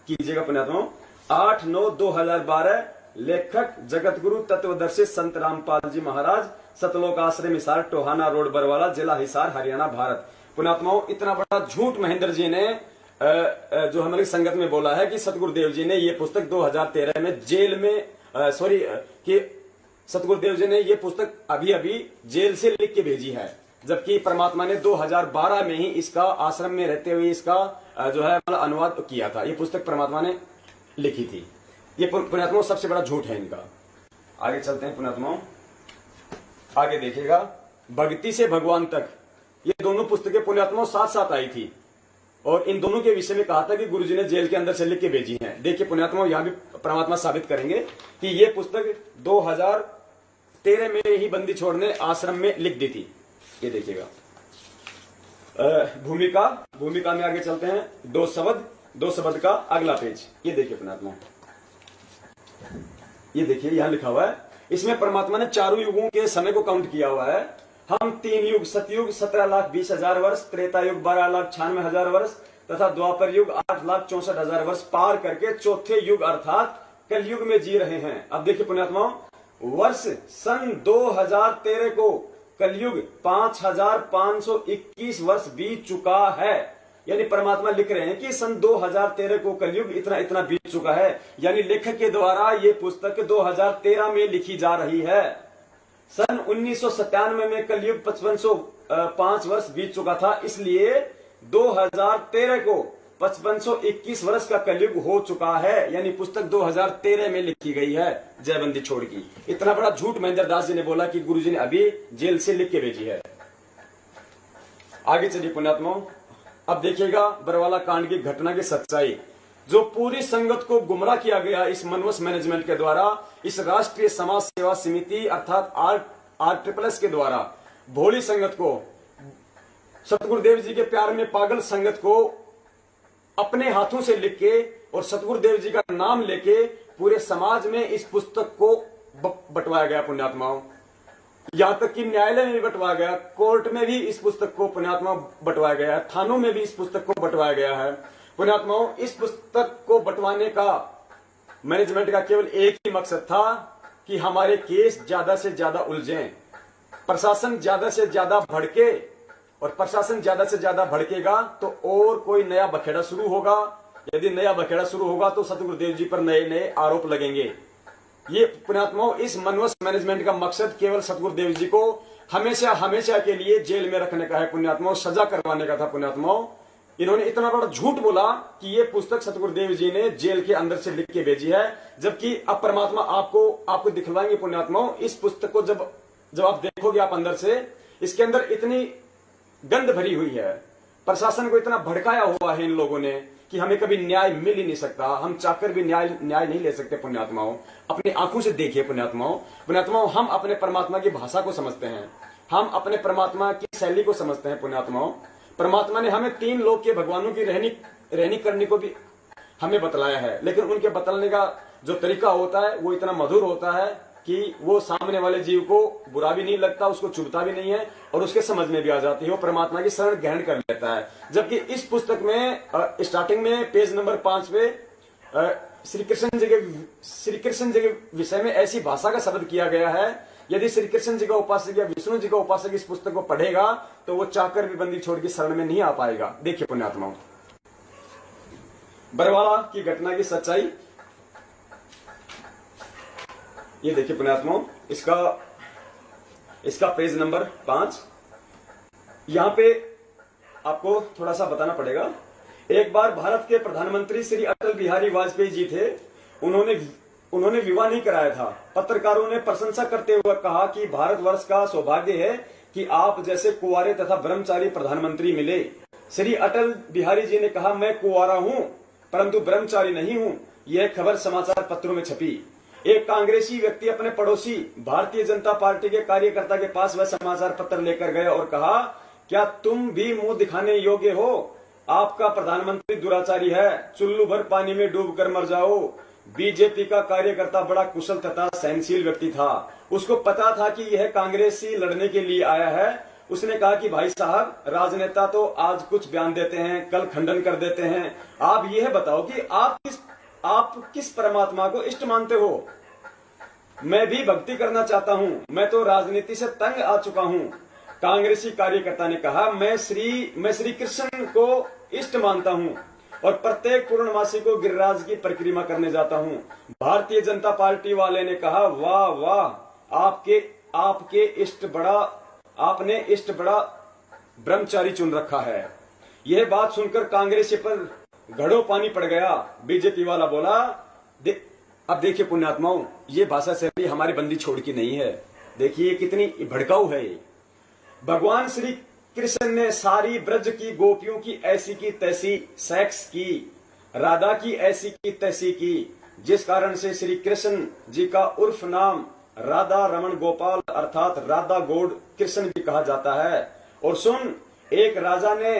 Speaker 2: कीजिएगा। पुण्यात्माओं, 8/9/2012, लेखक जगत गुरु तत्वदर्शी संत रामपाल जी महाराज, सतलोक आश्रम हिसार, टोहाना रोड, बरवाला, जिला हिसार, हरियाणा, भारत। पुण्यात्माओं, इतना बड़ा झूठ महेंद्र जी ने जो हमारी संगत में बोला है कि सतगुरुदेव जी ने ये पुस्तक 2013 में जेल में कि सतगुरुदेव जी ने ये पुस्तक अभी जेल से लिख के भेजी है, जबकि परमात्मा ने 2012 में ही इसका आश्रम में रहते हुए इसका जो है अनुवाद किया था। ये पुस्तक परमात्मा ने लिखी थी। ये पुण्यात्माओं सबसे बड़ा झूठ है इनका। आगे चलते हैं पुण्यात्माओं, आगे देखिएगा, भक्ति से भगवान तक, ये दोनों पुस्तकें पुण्यात्माओं साथ साथ आई थी और इन दोनों के विषय में कहा था कि गुरुजी ने जेल के अंदर से लिख के भेजी है। देखिए पुण्यात्माओं, यहां भी परमात्मा साबित करेंगे कि ये पुस्तक 2013 में ही बंदी छोड़ने आश्रम में लिख दी थी। ये देखिएगा, भूमिका में आगे चलते हैं, दो शब्द का अगला पेज। ये देखिए पुण्यात्माओं, ये देखिए यहां लिखा हुआ है, इसमें परमात्मा ने चारों युगों के समय को काउंट किया हुआ है। हम 3 युग, सतयुग 17,20,000 वर्ष, त्रेता युग 12,96,000 वर्ष तथा द्वापर युग 8,64,000 वर्ष पार करके चौथे युग अर्थात कलयुग में जी रहे हैं। अब देखिए पुण्यात्माओं, वर्ष सन 2013 को कलयुग 5,521 वर्ष बीत चुका है। यानी परमात्मा लिख रहे हैं कि सन 2013 को कलयुग इतना बीत चुका है। यानी लेखक के द्वारा ये पुस्तक 2013 में लिखी जा रही है। सन 1997 में कलयुग 5505 वर्ष बीत चुका था, इसलिए 2013 को 5521 वर्ष का कलयुग हो चुका है, यानी पुस्तक 2013 में लिखी गई है जय बंदी छोड़ की। इतना बड़ा झूठ महेंद्र दास जी ने बोला कि गुरुजी ने अभी जेल से लिख के भेजी है। आगे चलिए पुण्यात्माओं, अब देखिएगा बरवाला कांड की घटना की सच्चाई। जो पूरी संगत को गुमराह किया गया इस मनवस मैनेजमेंट के द्वारा, इस राष्ट्रीय समाज सेवा समिति अर्थात RSSS के द्वारा भोली संगत को, सतगुरुदेव जी के प्यार में पागल संगत को अपने हाथों से लिख के और सतगुरुदेव जी का नाम लेके पूरे समाज में इस पुस्तक को बंटवाया गया पुण्यात्माओं। यहां तक कि न्यायालय में भी बंटवाया गया, कोर्ट में भी इस पुस्तक को पुण्यात्मा बंटवाया गया है, थानों में भी इस पुस्तक को बंटवाया गया है। पुण्यात्माओं, इस पुस्तक को बंटवाने का मैनेजमेंट का केवल एक ही मकसद था कि हमारे केस ज्यादा से ज्यादा उलझें, प्रशासन ज्यादा से ज्यादा भड़के, और प्रशासन ज्यादा से ज्यादा भड़केगा तो और कोई नया बखेड़ा शुरू होगा। यदि नया बखेड़ा शुरू होगा तो सतगुरुदेव जी पर नए नए आरोप लगेंगे। ये पुण्यात्माओं, इस मनवस मैनेजमेंट का मकसद केवल सतगुरुदेव जी को हमेशा हमेशा के लिए जेल में रखने का है पुण्यात्माओं, सजा करवाने का था पुण्यात्माओं। इन्होंने इतना बड़ा झूठ बोला कि ये पुस्तक सतगुरुदेव जी ने जेल के अंदर से लिख के भेजी है, जबकि अब परमात्मा आपको दिखलाएंगे पुण्यात्माओं। इस पुस्तक को जब आप देखोगे आप अंदर से, इसके अंदर इतनी गंध भरी हुई है, प्रशासन को इतना भड़काया हुआ है इन लोगों ने कि हमें कभी न्याय मिल ही नहीं सकता, हम चाहकर भी न्याय नहीं ले सकते पुण्यात्माओं। अपनी आंखों से देखिए पुण्यात्माओं, हम अपने परमात्मा की भाषा को समझते हैं, हम अपने परमात्मा की शैली को समझते हैं पुण्यात्माओं। परमात्मा ने हमें 3 लोक के भगवानों की रहनी करने को भी हमें बतलाया है, लेकिन उनके बतलाने का जो तरीका होता है वो इतना मधुर होता है कि वो सामने वाले जीव को बुरा भी नहीं लगता, उसको चुभता भी नहीं है और उसके समझ में भी आ जाती है, वो परमात्मा की शरण ग्रहण कर लेता है। जबकि इस पुस्तक में स्टार्टिंग में पेज नंबर 5 पे श्री कृष्ण जी के विषय में ऐसी भाषा का शब्द किया गया है, यदि श्री कृष्ण जी का उपासक या विष्णु जी का उपासक इस पुस्तक को पढ़ेगा तो वो चाहकर भी बंदी छोड़ की शरण में नहीं आ पाएगा। देखिए पुण्यात्माओं, बरवाला की घटना की सच्चाई ये देखिए पुण्यात्माओं, इसका पेज नंबर 5। यहां पे आपको थोड़ा सा बताना पड़ेगा। एक बार भारत के प्रधानमंत्री श्री अटल बिहारी वाजपेयी जी थे, उन्होंने विवाह नहीं कराया था। पत्रकारों ने प्रशंसा करते हुए कहा कि भारतवर्ष का सौभाग्य है कि आप जैसे कुंवारे तथा ब्रह्मचारी प्रधानमंत्री मिले। श्री अटल बिहारी जी ने कहा, मैं कुंवारा हूं परंतु ब्रह्मचारी नहीं हूं। यह खबर समाचार पत्रों में छपी। एक कांग्रेसी व्यक्ति अपने पड़ोसी भारतीय जनता पार्टी के कार्यकर्ता के पास वह समाचार पत्र लेकर गए और कहा, क्या तुम भी मुंह दिखाने योग्य हो? आपका प्रधानमंत्री दुराचारी है, चुल्लू भर पानी में डूबकर मर जाओ। बीजेपी का कार्यकर्ता बड़ा कुशल तथा सहनशील व्यक्ति था, उसको पता था कि यह कांग्रेसी लड़ने के लिए आया है। उसने कहा कि भाई साहब, राजनेता तो आज कुछ बयान देते हैं, कल खंडन कर देते हैं, आप यह बताओ कि आप किस परमात्मा को इष्ट मानते हो? मैं भी भक्ति करना चाहता हूं, मैं तो राजनीति से तंग आ चुका हूं। कांग्रेसी कार्यकर्ता ने कहा, मैं श्री कृष्ण को इष्ट मानता हूं और प्रत्येक पूर्णमासी को गिरिराज की परिक्रमा करने जाता हूं। भारतीय जनता पार्टी वाले ने कहा, वाह वाह, आपने इष्ट बड़ा ब्रह्मचारी चुन रखा है। यह बात सुनकर कांग्रेसी पर घड़ों पानी पड़ गया। बीजेपी वाला बोला, अब देखिए पुण्यात्माओं, ये भाषा शैली हमारी बंदी छोड़ की नहीं है। देखिए कितनी भड़काऊ है ये। भगवान श्री कृष्ण ने सारी ब्रज की गोपियों की ऐसी की तैसी सेक्स की, राधा की ऐसी की तैसी की, जिस कारण से श्री कृष्ण जी का उर्फ नाम राधा रमन गोपाल अर्थात राधा गौड़ कृष्ण भी कहा जाता है। और सुन, एक राजा ने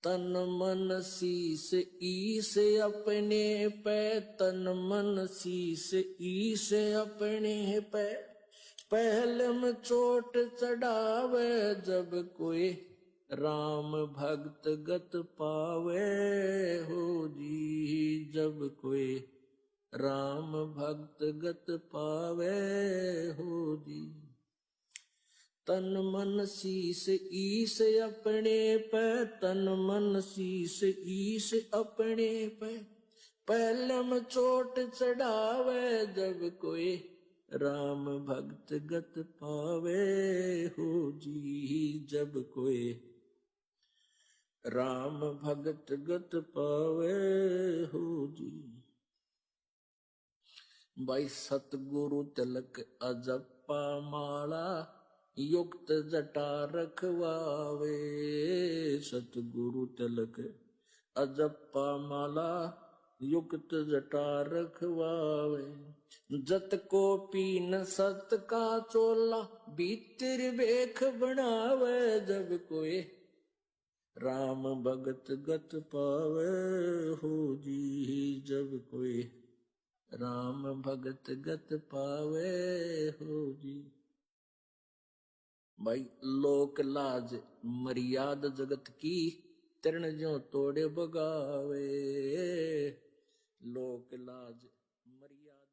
Speaker 3: तन मन शीस ईस अपने पे, तन मन शीस ईस अपने पे, पहले में चोट चढ़ावे जब कोई राम भक्त गत पावे हो जी, जब कोई राम भक्त गत पावे हो जी। तन मन शीस ईस अपने पे, तन मन शीस ईस अपने पे, पहले में चोट चढ़ावे जब कोई राम भक्त गत पावे हो जी, जब कोई
Speaker 9: राम भगत गत पावे हो जी। भाई सतगुरु तिलक अजप्पा माला युक्त जटा रखवावे। सतगुरु तिलक अजप्पा माला युक्त जटा रखवावे। जत को पीन सत का चोला भीतर बेख बनावे। जब कोई राम भगत गत पावे हो जी। जब कोई राम भगत गत पावे हो जी। भाई लोक लाज मर्याद जगत की तरण जो तोड़े बगावे। लोक लाज मर्यादा